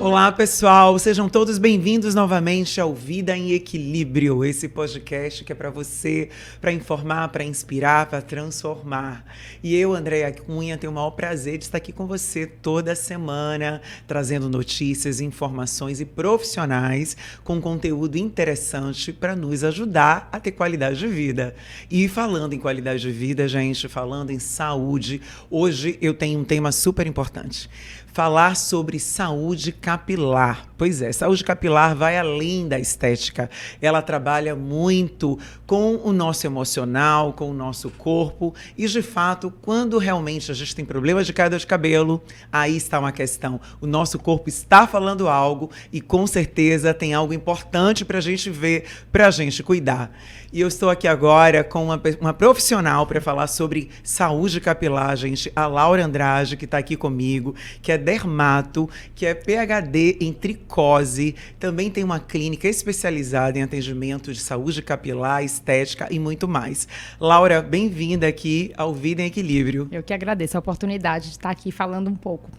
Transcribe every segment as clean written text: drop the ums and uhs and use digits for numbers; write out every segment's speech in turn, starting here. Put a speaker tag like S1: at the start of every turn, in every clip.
S1: Olá, pessoal, sejam todos bem-vindos novamente ao Vida em Equilíbrio, esse podcast que é para você, para informar, para inspirar, para transformar. E eu, Andréa Cunha, tenho o maior prazer de estar aqui com você toda semana, trazendo notícias, informações e profissionais com conteúdo interessante para nos ajudar a ter qualidade de vida. E falando em qualidade de vida, gente, falando em saúde, hoje eu tenho um tema super importante. Falar sobre saúde capilar. Pois é, saúde capilar vai além da estética. Ela trabalha muito com o nosso emocional, com o nosso corpo. E, de fato, quando realmente a gente tem problemas de queda de cabelo, aí está uma questão. O nosso corpo está falando algo e, com certeza, tem algo importante para a gente ver, para a gente cuidar. E eu estou aqui agora com uma profissional para falar sobre saúde capilar, gente, a Laura Andrade, que está aqui comigo, que é dermato, que é PhD em tricose, também tem uma clínica especializada em atendimento de saúde capilar, estética e muito mais. Laura, bem-vinda aqui ao Vida em Equilíbrio.
S2: Eu que agradeço a oportunidade de estar aqui falando um pouco.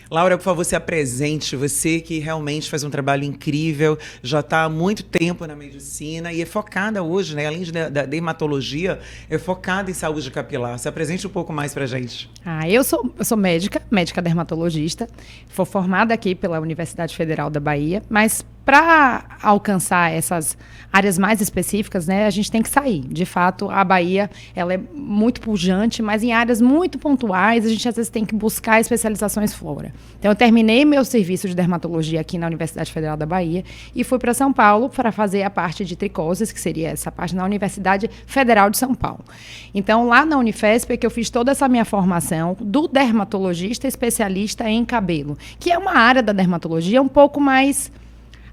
S1: Laura, por favor, se apresente, você que realmente faz um trabalho incrível, já está há muito tempo na medicina e é focada hoje, né, além da dermatologia, é focada em saúde capilar. Se apresente um pouco mais para a gente.
S2: Eu sou médica dermatologista, fui formada aqui pela Universidade Federal da Bahia, mas para alcançar essas áreas mais específicas, né, a gente tem que sair. De fato, a Bahia ela é muito pujante, mas em áreas muito pontuais, a gente às vezes tem que buscar especializações fora. Então, eu terminei meu serviço de dermatologia aqui na Universidade Federal da Bahia e fui para São Paulo para fazer a parte de tricoses, que seria essa parte na Universidade Federal de São Paulo. Então, lá na Unifesp é que eu fiz toda essa minha formação do dermatologista especialista em cabelo, que é uma área da dermatologia um pouco mais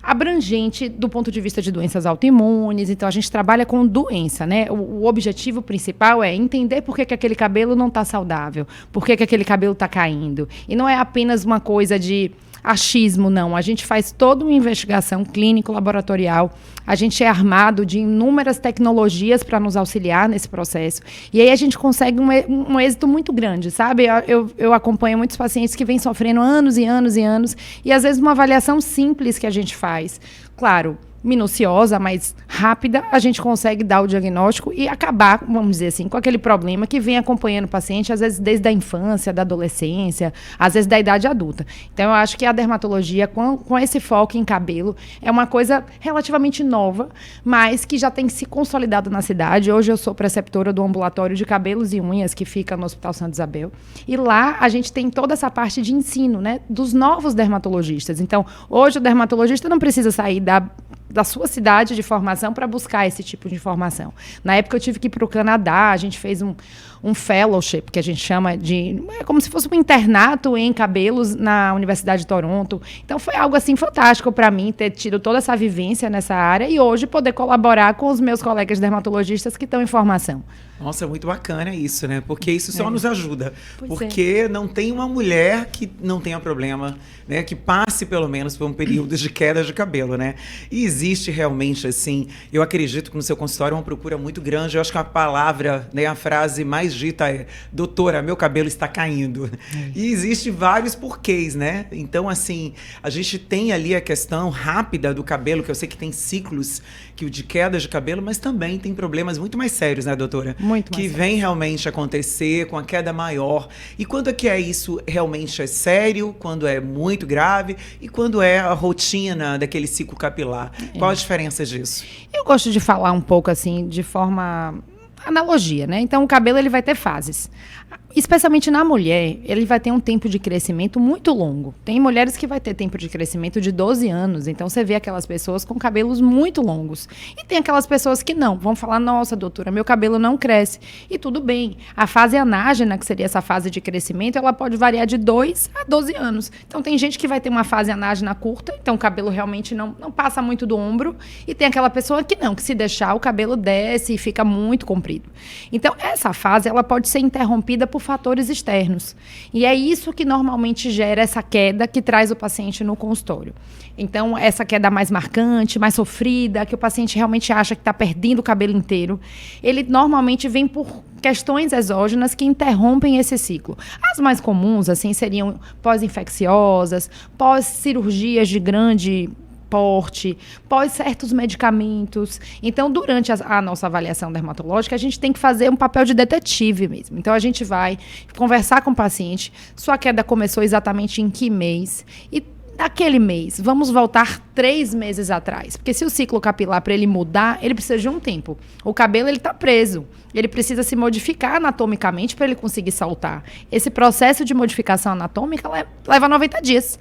S2: abrangente do ponto de vista de doenças autoimunes. Então, a gente trabalha com doença, né? O objetivo principal é entender por que aquele cabelo não está saudável, por que aquele cabelo está caindo. E não é apenas uma coisa de achismo, não. A gente faz toda uma investigação clínico-laboratorial. A gente é armado de inúmeras tecnologias para nos auxiliar nesse processo. E aí a gente consegue um êxito muito grande, sabe? Eu acompanho muitos pacientes que vêm sofrendo anos e anos e anos. E, às vezes, uma avaliação simples que a gente faz. Claro, minuciosa, mas rápida, a gente consegue dar o diagnóstico e acabar, vamos dizer assim, com aquele problema que vem acompanhando o paciente, às vezes desde a infância, da adolescência, às vezes da idade adulta. Então, eu acho que a dermatologia, com esse foco em cabelo, é uma coisa relativamente nova, mas que já tem se consolidado na cidade. Hoje eu sou preceptora do ambulatório de cabelos e unhas, que fica no Hospital Santa Isabel. E lá a gente tem toda essa parte de ensino, né, dos novos dermatologistas. Então, hoje o dermatologista não precisa sair da sua cidade de formação para buscar esse tipo de informação. Na época eu tive que ir para o Canadá, a gente fez um fellowship, que a gente chama de... É como se fosse um internato em cabelos na Universidade de Toronto. Então foi algo assim fantástico para mim, ter tido toda essa vivência nessa área e hoje poder colaborar com os meus colegas dermatologistas que estão em formação.
S1: Nossa, muito bacana isso, né? Porque isso só nos ajuda.
S2: Pois
S1: porque não tem uma mulher que não tenha problema, né? Que passe, pelo menos, por um período de queda de cabelo, né? E existe realmente, assim, eu acredito que no seu consultório é uma procura muito grande. Eu acho que a palavra, né, a frase mais dita é: doutora, meu cabelo está caindo. E existe vários porquês, né? Então, assim, a gente tem ali a questão rápida do cabelo, que eu sei que tem ciclos de queda de cabelo, mas também tem problemas muito mais sérios, né, doutora?
S2: Muito mais
S1: que vem realmente acontecer com a queda maior. E quando é que é isso realmente é sério, quando é muito grave e quando é a rotina daquele ciclo capilar? Qual a diferença disso?
S2: Eu gosto de falar um pouco assim, de forma analogia, né? Então, o cabelo ele vai ter fases. Especialmente na mulher, ele vai ter um tempo de crescimento muito longo. Tem mulheres que vai ter tempo de crescimento de 12 anos. Então, você vê aquelas pessoas com cabelos muito longos. E tem aquelas pessoas que não. Vão falar, nossa, doutora, meu cabelo não cresce. E tudo bem. A fase anágena, que seria essa fase de crescimento, ela pode variar de 2 a 12 anos. Então, tem gente que vai ter uma fase anágena curta. Então, o cabelo realmente não passa muito do ombro. E tem aquela pessoa que não, que se deixar, o cabelo desce e fica muito comprido. Então, essa fase, ela pode ser interrompida por por fatores externos. E é isso que normalmente gera essa queda que traz o paciente no consultório. Então, essa queda mais marcante, mais sofrida, que o paciente realmente acha que está perdendo o cabelo inteiro, ele normalmente vem por questões exógenas que interrompem esse ciclo. As mais comuns, assim, seriam pós-infecciosas, pós-cirurgias de grande porte, pós certos medicamentos. Então, durante a nossa avaliação dermatológica, a gente tem que fazer um papel de detetive mesmo. Então, a gente vai conversar com o paciente, sua queda começou exatamente em que mês? E daquele mês, vamos voltar 3 meses atrás. Porque se o ciclo capilar, para ele mudar, ele precisa de um tempo. O cabelo, ele está preso. Ele precisa se modificar anatomicamente para ele conseguir soltar. Esse processo de modificação anatômica leva 90 dias.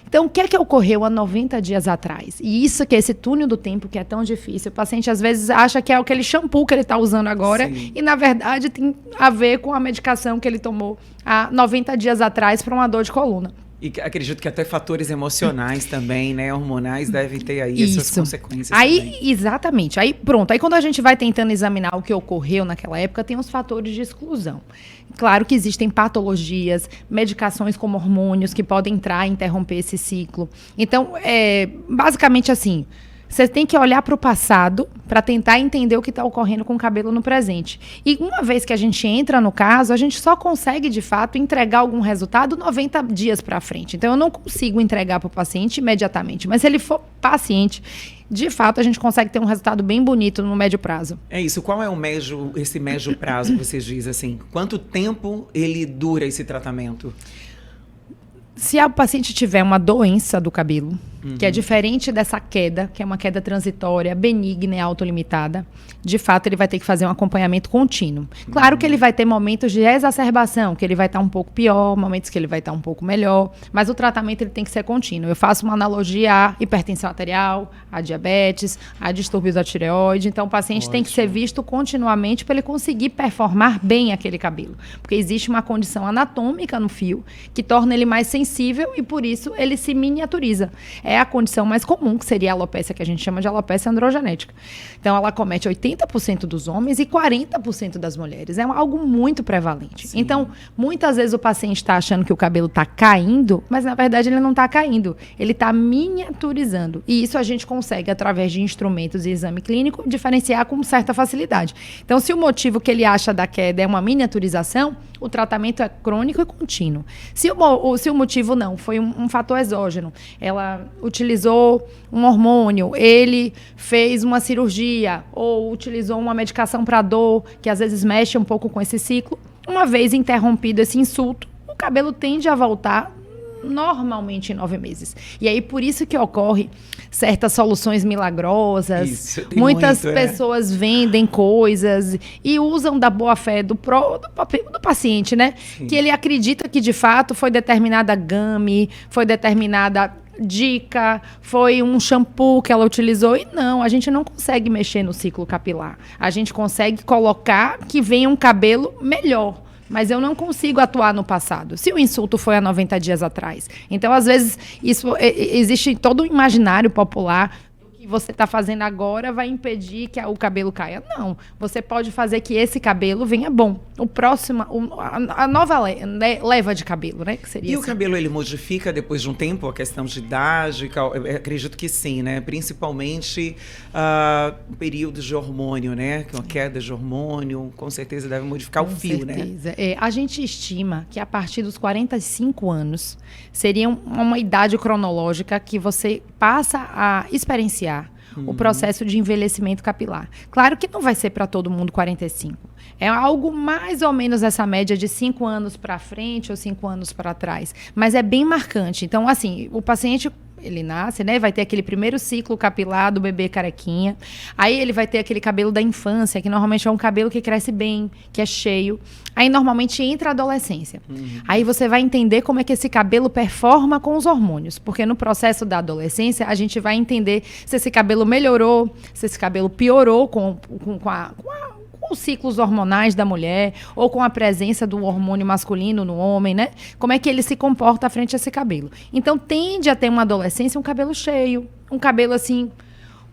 S2: Então, o que é que ocorreu há 90 dias atrás? E isso que é esse túnel do tempo que é tão difícil. O paciente, às vezes, acha que é aquele shampoo que ele está usando agora. Sim. E, na verdade, tem a ver com a medicação que ele tomou há 90 dias atrás para uma dor de coluna.
S1: E acredito que até fatores emocionais também, né? Hormonais devem ter aí essas consequências também.
S2: Exatamente. Aí, pronto. Aí, quando a gente vai tentando examinar o que ocorreu naquela época, tem os fatores de exclusão. Claro que existem patologias, medicações como hormônios que podem entrar e interromper esse ciclo. Então, basicamente assim, você tem que olhar para o passado para tentar entender o que está ocorrendo com o cabelo no presente. E uma vez que a gente entra no caso, a gente só consegue, de fato, entregar algum resultado 90 dias para frente. Então, eu não consigo entregar para o paciente imediatamente. Mas se ele for paciente, de fato, a gente consegue ter um resultado bem bonito no médio prazo.
S1: É isso. Qual é esse médio prazo que vocês dizem assim? Quanto tempo ele dura esse tratamento?
S2: Se a paciente tiver uma doença do cabelo, que é diferente dessa queda, que é uma queda transitória, benigna e autolimitada, de fato ele vai ter que fazer um acompanhamento contínuo. Claro que ele vai ter momentos de exacerbação, que ele vai estar um pouco pior, momentos que ele vai estar um pouco melhor, mas o tratamento ele tem que ser contínuo. Eu faço uma analogia à hipertensão arterial, à diabetes, a distúrbios da tireoide. Então o paciente tem que ser visto continuamente para ele conseguir performar bem aquele cabelo. Porque existe uma condição anatômica no fio que torna ele mais sensível e por isso ele se miniaturiza. É a condição mais comum, que seria a alopécia, que a gente chama de alopécia androgenética. Então, ela comete 80% dos homens e 40% das mulheres. É algo muito prevalente. Sim. Então, muitas vezes o paciente está achando que o cabelo está caindo, mas, na verdade, ele não está caindo. Ele está miniaturizando. E isso a gente consegue, através de instrumentos e exame clínico, diferenciar com certa facilidade. Então, se o motivo que ele acha da queda é uma miniaturização, o tratamento é crônico e contínuo. Se o motivo não, foi um fator exógeno, ela utilizou um hormônio, ele fez uma cirurgia ou utilizou uma medicação para dor, que às vezes mexe um pouco com esse ciclo, uma vez interrompido esse insulto, o cabelo tende a voltar normalmente em 9 meses. E aí, por isso que ocorre certas soluções milagrosas. Isso, muitas pessoas vendem coisas e usam da boa-fé do paciente, né? Sim. Que ele acredita que, de fato, foi determinada gami, foi determinada dica, foi um shampoo que ela utilizou. E não, a gente não consegue mexer no ciclo capilar. A gente consegue colocar que venha um cabelo melhor. Mas eu não consigo atuar no passado, se o insulto foi há 90 dias atrás. Então, às vezes, existe todo um imaginário popular que você está fazendo agora vai impedir que o cabelo caia. Não, você pode fazer que esse cabelo venha bom. A nova leva de cabelo, né? Que seria
S1: e assim. O cabelo, ele modifica depois de um tempo, a questão de idade? Eu acredito que sim, né? Principalmente períodos de hormônio, né? Que uma queda de hormônio, com certeza deve modificar o fio, né? Com certeza.
S2: A gente estima que a partir dos 45 anos seria uma idade cronológica que você passa a experienciar o processo de envelhecimento capilar. Claro que não vai ser para todo mundo 45. É algo mais ou menos essa média de 5 anos para frente ou 5 anos para trás. Mas é bem marcante. Então, assim, o paciente, ele nasce, né? Vai ter aquele primeiro ciclo capilar do bebê carequinha. Aí ele vai ter aquele cabelo da infância, que normalmente é um cabelo que cresce bem, que é cheio. Aí normalmente entra a adolescência. Aí você vai entender como é que esse cabelo performa com os hormônios. Porque no processo da adolescência, a gente vai entender se esse cabelo melhorou, se esse cabelo piorou com os ciclos hormonais da mulher, ou com a presença do hormônio masculino no homem, né? Como é que ele se comporta frente a esse cabelo. Então, tende a ter uma adolescência um cabelo cheio, um cabelo assim,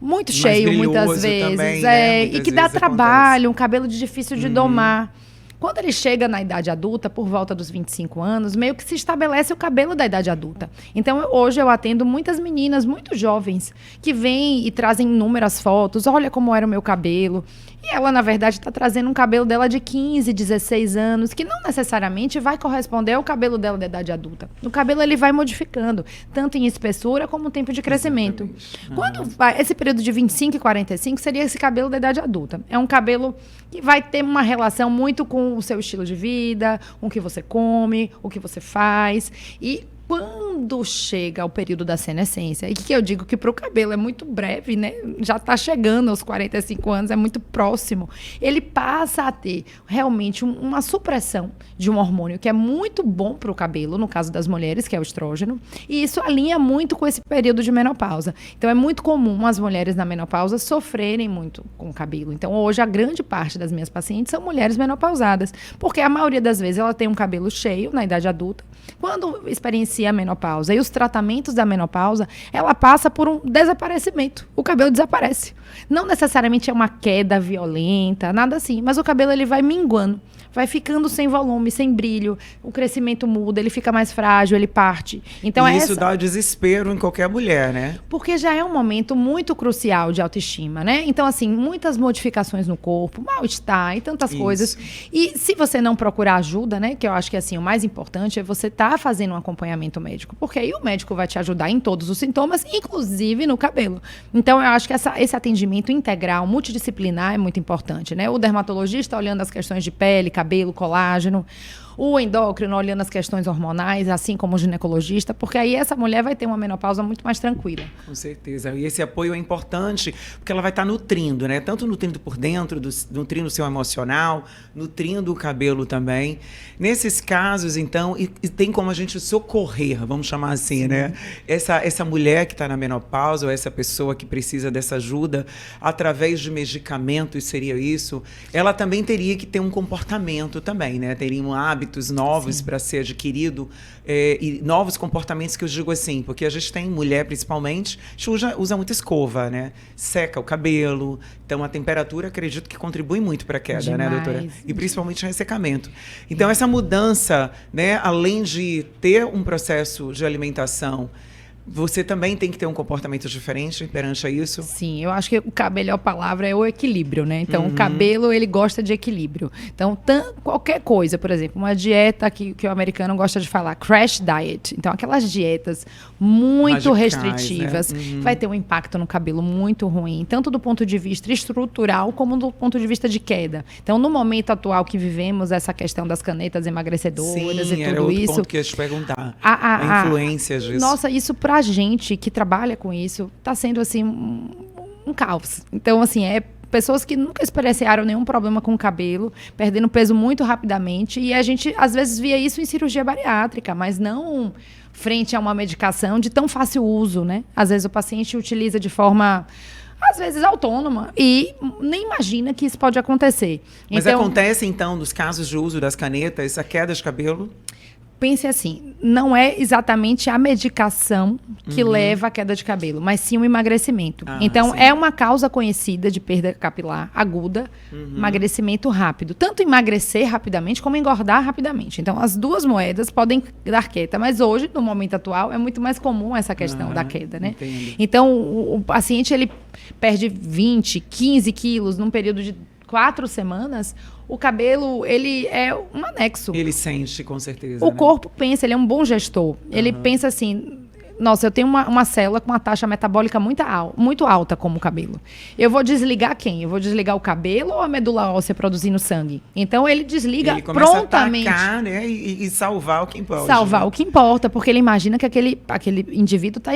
S2: muito cheio muitas vezes.
S1: Também, né?
S2: E que dá trabalho, um cabelo difícil de domar. Quando ele chega na idade adulta, por volta dos 25 anos, meio que se estabelece o cabelo da idade adulta. Então, hoje eu atendo muitas meninas muito jovens que vêm e trazem inúmeras fotos. Olha como era o meu cabelo. E ela, na verdade, está trazendo um cabelo dela de 15, 16 anos, que não necessariamente vai corresponder ao cabelo dela da idade adulta. O cabelo, ele vai modificando, tanto em espessura como tempo de crescimento. Quando esse período de 25 e 45 seria esse cabelo da idade adulta. É um cabelo que vai ter uma relação muito com o seu estilo de vida, com o que você come, o que você faz. E quando chega ao período da senescência, e que eu digo que para o cabelo é muito breve, né? Já está chegando aos 45 anos, é muito próximo. Ele passa a ter realmente uma supressão de um hormônio que é muito bom para o cabelo, no caso das mulheres, que é o estrógeno, e isso alinha muito com esse período de menopausa. Então, é muito comum as mulheres na menopausa sofrerem muito com o cabelo. Então, hoje, a grande parte das minhas pacientes são mulheres menopausadas, porque a maioria das vezes ela tem um cabelo cheio na idade adulta. Quando experiencia a menopausa e os tratamentos da menopausa, ela passa por um desaparecimento. O cabelo desaparece. Não necessariamente é uma queda violenta, nada assim, mas o cabelo ele vai minguando, vai ficando sem volume, sem brilho, o crescimento muda, ele fica mais frágil, ele parte. Então,
S1: e isso dá desespero em qualquer mulher, né?
S2: Porque já é um momento muito crucial de autoestima, né? Então, assim, muitas modificações no corpo, mal-estar e tantas coisas. E se você não procurar ajuda, né? Que eu acho que, assim, o mais importante é você estar fazendo um acompanhamento médico. Porque aí o médico vai te ajudar em todos os sintomas, inclusive no cabelo. Então, eu acho que esse atendimento integral, multidisciplinar é muito importante, né? O dermatologista olhando as questões de pele, cabelo, colágeno, o endócrino olhando as questões hormonais, assim como o ginecologista, porque aí essa mulher vai ter uma menopausa muito mais tranquila.
S1: Com certeza. E esse apoio é importante, porque ela vai estar nutrindo, né? Tanto nutrindo por dentro, nutrindo o seu emocional, nutrindo o cabelo também. Nesses casos, então, e tem como a gente socorrer, vamos chamar assim, né? Essa mulher que está na menopausa, ou essa pessoa que precisa dessa ajuda, através de medicamentos, seria isso, ela também teria que ter um comportamento também, né? Teriam hábitos novos para ser adquirido, e novos comportamentos, que eu digo assim, porque a gente tem mulher, principalmente, usa muita escova, né? Seca o cabelo, então a temperatura, acredito que contribui muito para a queda, demais, né, doutora? E principalmente o ressecamento. Então, essa mudança, né, além de ter um processo de alimentação, você também tem que ter um comportamento diferente perante a isso?
S2: Sim, eu acho que a melhor palavra é o equilíbrio, né? Então, o cabelo, ele gosta de equilíbrio. Então, qualquer coisa, por exemplo, uma dieta que o americano gosta de falar, crash diet. Então, aquelas dietas muito restritivas, né? Vai ter um impacto no cabelo muito ruim, tanto do ponto de vista estrutural, como do ponto de vista de queda. Então, no momento atual que vivemos, essa questão das canetas emagrecedoras e tudo
S1: era outro
S2: isso...
S1: ponto que eu ia te perguntar. A influência disso.
S2: Nossa, isso pra gente que trabalha com isso, tá sendo assim um caos. Então, assim, pessoas que nunca experienciaram nenhum problema com o cabelo, perdendo peso muito rapidamente, e a gente às vezes via isso em cirurgia bariátrica, mas não frente a uma medicação de tão fácil uso, né? Às vezes o paciente utiliza de forma, às vezes, autônoma, e nem imagina que isso pode acontecer.
S1: Mas então, acontece, então, nos casos de uso das canetas, a queda de cabelo?
S2: Pense assim, não é exatamente a medicação que leva à queda de cabelo, mas sim o emagrecimento. Então, é uma causa conhecida de perda capilar aguda, emagrecimento rápido. Tanto emagrecer rapidamente, como engordar rapidamente. Então, as duas moedas podem dar queda, mas hoje, no momento atual, é muito mais comum essa questão da queda, né?
S1: Entendo.
S2: Então, o paciente, ele perde 20, 15 quilos num período de 4 semanas, o cabelo, ele é um anexo.
S1: Ele sente, com certeza.
S2: O corpo pensa, ele é um bom gestor. Ele pensa assim, nossa, eu tenho uma célula com uma taxa metabólica muito alta como o cabelo. Eu vou desligar quem? Eu vou desligar o cabelo ou a medula óssea produzindo sangue? Então, ele desliga
S1: ele começa
S2: prontamente.
S1: A atacar, né? E salvar o que importa.
S2: Salvar o que importa, porque ele imagina que aquele indivíduo está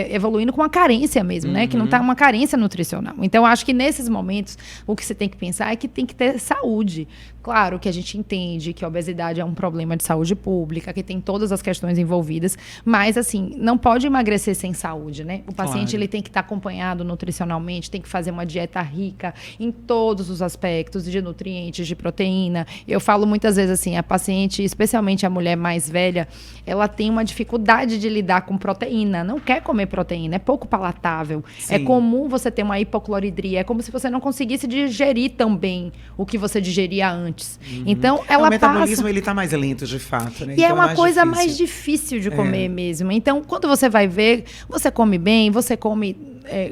S2: evoluindo com uma carência mesmo, né? Que não está uma carência nutricional. Então, eu acho que nesses momentos, o que você tem que pensar é que tem que ter saúde. Claro que a gente entende que a obesidade é um problema de saúde pública, que tem todas as questões envolvidas, mas, assim, não pode emagrecer sem saúde, né? O paciente, ele tem que estar acompanhado nutricionalmente, tem que fazer uma dieta rica em todos os aspectos, de nutrientes, de proteína. Eu falo muitas vezes assim, a paciente, especialmente a mulher mais velha, ela tem uma dificuldade de lidar com proteína, não quer comer proteína, é pouco palatável. Sim. É comum você ter uma hipocloridria, é como se você não conseguisse digerir tão bem o que você digeria antes. antes. Então, ela
S1: O metabolismo,
S2: passa...
S1: ele tá mais lento, de fato, né?
S2: E
S1: então
S2: é uma
S1: mais
S2: coisa
S1: difícil.
S2: mais difícil de comer mesmo. Então, quando você vai ver, você come bem, você come...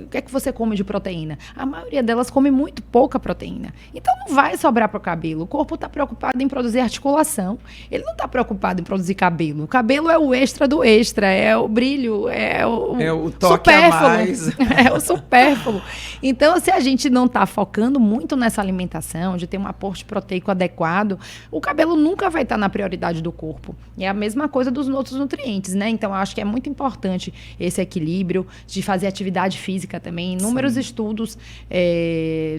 S2: o que é que você come de proteína? A maioria delas come muito pouca proteína. Então, não vai sobrar para o cabelo. O corpo está preocupado em produzir articulação. Ele não está preocupado em produzir cabelo. O cabelo é o extra do extra. É o brilho, é o
S1: toque a mais.
S2: É o supérfluo. Então, se a gente não está focando muito nessa alimentação, de ter um aporte proteico adequado, o cabelo nunca vai estar na prioridade do corpo. E é a mesma coisa dos outros nutrientes, né? Então, eu acho que é muito importante esse equilíbrio de fazer atividade física também. Inúmeros estudos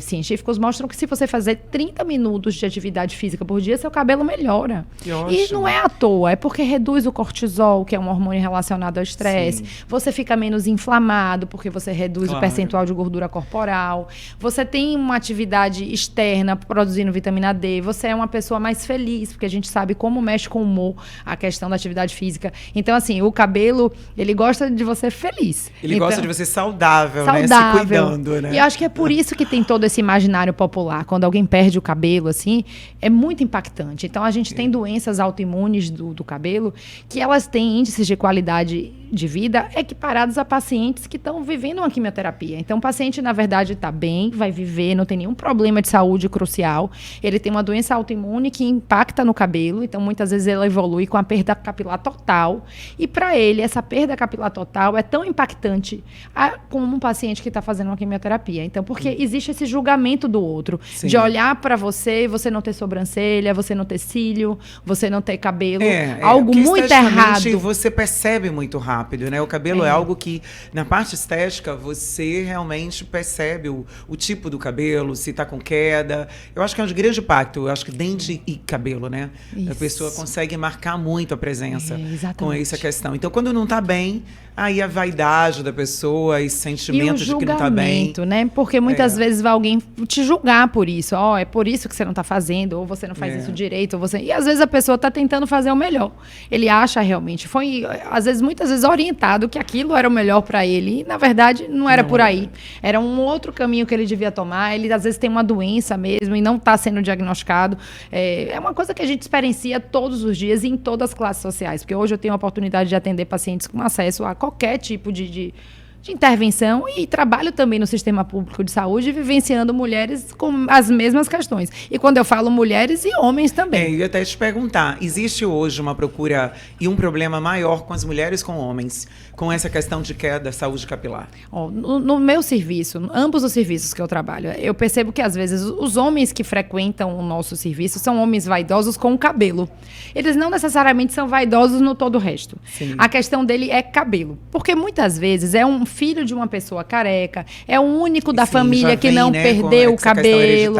S2: científicos mostram que se você fazer 30 minutos de atividade física por dia, seu cabelo melhora. E não é à toa, é porque reduz o cortisol, que é um hormônio relacionado ao estresse. Você fica menos inflamado, porque você reduz o percentual de gordura corporal. Você tem uma atividade externa produzindo vitamina D. Você é uma pessoa mais feliz, porque a gente sabe como mexe com o humor a questão da atividade física. Então, assim, o cabelo, ele gosta de você feliz.
S1: Ele gosta de você saudável, né? Se cuidando, né?
S2: E eu acho que é por isso que tem todo esse imaginário popular. Quando alguém perde o cabelo, assim, é muito impactante. Então, a gente tem doenças autoimunes do cabelo que elas têm índices de qualidade de vida equiparados a pacientes que estão vivendo uma quimioterapia. Então, o paciente, na verdade, está bem, vai viver, não tem nenhum problema de saúde crucial. Ele tem uma doença autoimune que impacta no cabelo, então, muitas vezes, ele evolui com a perda capilar total. E, para ele, essa perda capilar total é tão impactante como um paciente que está fazendo uma quimioterapia. Então, porque existe esse julgamento do outro, de olhar para você e você não ter sobrancelha, você não ter cílio, você não ter cabelo, algo muito errado.
S1: Você percebe muito rápido, né? O cabelo é algo que, na parte estética, você realmente percebe o tipo do cabelo, se tá com queda. Eu acho que é um grande impacto. Eu acho que dente e cabelo, né?
S2: Isso.
S1: A pessoa consegue marcar muito a presença com
S2: exatamente.
S1: essa questão. Então, quando não tá bem, aí a vaidade da pessoa e sentimento de que não tá bem.
S2: Né? Porque muitas vezes vai alguém te julgar por isso. É por isso que você não tá fazendo, ou você não faz isso direito, ou você... E às vezes a pessoa tá tentando fazer o melhor. Ele acha realmente, muitas vezes orientado que aquilo era o melhor para ele. E, na verdade, não era por aí. Era um outro caminho que ele devia tomar. Ele, às vezes, tem uma doença mesmo e não está sendo diagnosticado. É uma coisa que a gente experiencia todos os dias e em todas as classes sociais. Porque hoje eu tenho a oportunidade de atender pacientes com acesso a qualquer tipo de intervenção e trabalho também no sistema público de saúde, vivenciando mulheres com as mesmas questões. E quando eu falo mulheres e homens também.
S1: Eu ia até te perguntar, existe hoje uma procura e um problema maior com as mulheres com homens, com essa questão de queda, saúde capilar?
S2: No meu serviço, ambos os serviços que eu trabalho, eu percebo que às vezes os homens que frequentam o nosso serviço são homens vaidosos com o cabelo. Eles não necessariamente são vaidosos no todo o resto.
S1: Sim.
S2: A questão dele é cabelo. Porque muitas vezes é um filho de uma pessoa careca, é o único da família que não perdeu o cabelo.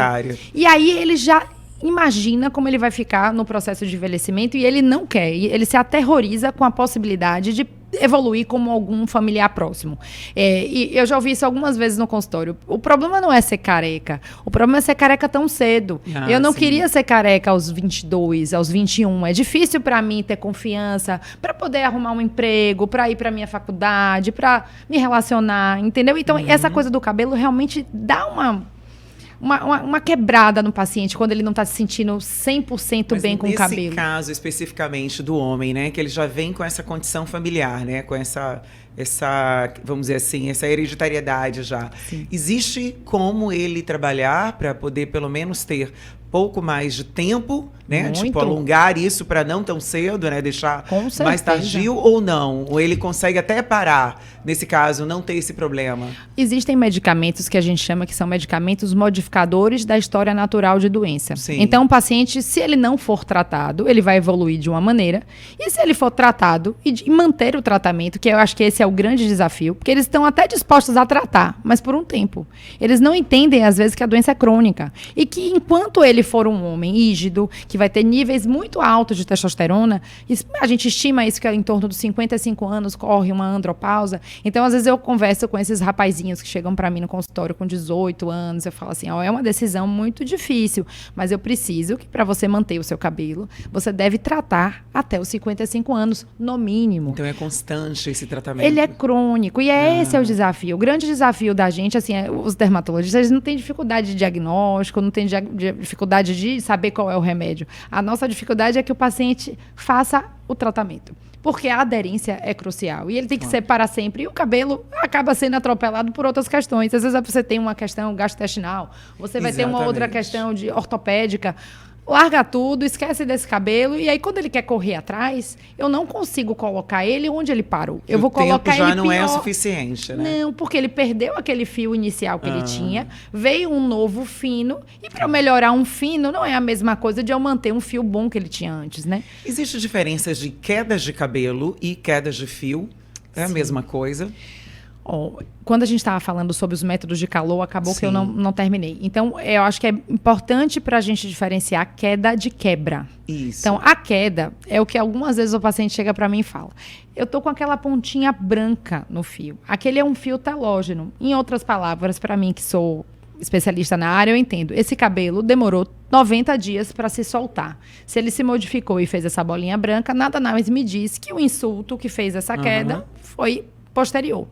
S2: E aí ele já imagina como ele vai ficar no processo de envelhecimento e ele não quer. Ele se aterroriza com a possibilidade de evoluir como algum familiar próximo. E eu já ouvi isso algumas vezes no consultório. O problema não é ser careca. O problema é ser careca tão cedo. Eu não queria ser careca aos 22, aos 21. É difícil para mim ter confiança para poder arrumar um emprego, para ir para minha faculdade, para me relacionar, entendeu? Então, essa coisa do cabelo realmente dá uma quebrada no paciente quando ele não está se sentindo 100% bem com o cabelo.
S1: Nesse caso, especificamente do homem, né? Que ele já vem com essa condição familiar, né? Com essa, vamos dizer assim, essa hereditariedade já.
S2: Sim.
S1: Existe como ele trabalhar para poder, pelo menos, ter pouco mais de tempo, né?
S2: Muito.
S1: Tipo, alongar isso para não tão cedo, né? Deixar mais tardio ou não? Ou ele consegue até parar, nesse caso, não ter esse problema?
S2: Existem medicamentos que a gente chama que são medicamentos modificadores da história natural de doença.
S1: Sim.
S2: Então, o paciente, se ele não for tratado, ele vai evoluir de uma maneira. E se ele for tratado e manter o tratamento, que eu acho que esse é o grande desafio, porque eles estão até dispostos a tratar, mas por um tempo. Eles não entendem, às vezes, que a doença é crônica. E que enquanto ele for um homem rígido, que vai ter níveis muito altos de testosterona, a gente estima isso que em torno dos 55 anos corre uma andropausa. Então, às vezes eu converso com esses rapazinhos que chegam para mim no consultório com 18 anos, eu falo assim, é uma decisão muito difícil, mas eu preciso que para você manter o seu cabelo, você deve tratar até os 55 anos, no mínimo.
S1: Então é constante esse tratamento.
S2: ele é crônico. E esse é o desafio. O grande desafio da gente, assim, os dermatologistas, eles não têm dificuldade de diagnóstico, não têm dificuldade de saber qual é o remédio. A nossa dificuldade é que o paciente faça o tratamento. Porque a aderência é crucial. E ele tem que ser para sempre. E o cabelo acaba sendo atropelado por outras questões. Às vezes você tem uma questão gastrointestinal, você vai ter uma outra questão de ortopédica. Larga tudo, esquece desse cabelo. E aí, quando ele quer correr atrás, eu não consigo colocar ele onde ele parou. Eu vou colocar ele
S1: já não
S2: pior.
S1: é o suficiente, né?
S2: Não, porque ele perdeu aquele fio inicial que ele tinha, veio um novo fino, e para eu melhorar um fino, não é a mesma coisa de eu manter um fio bom que ele tinha antes, né?
S1: Existe diferenças de quedas de cabelo e quedas de fio? É a mesma coisa?
S2: Quando a gente estava falando sobre os métodos de calor, acabou que eu não terminei. Então, eu acho que é importante para a gente diferenciar queda de quebra.
S1: Isso.
S2: Então, a queda é o que algumas vezes o paciente chega para mim e fala: eu tô com aquela pontinha branca no fio. Aquele é um fio telógeno. Em outras palavras, para mim que sou especialista na área, eu entendo. Esse cabelo demorou 90 dias para se soltar. Se ele se modificou e fez essa bolinha branca, nada mais me diz que o insulto que fez essa queda foi posterior.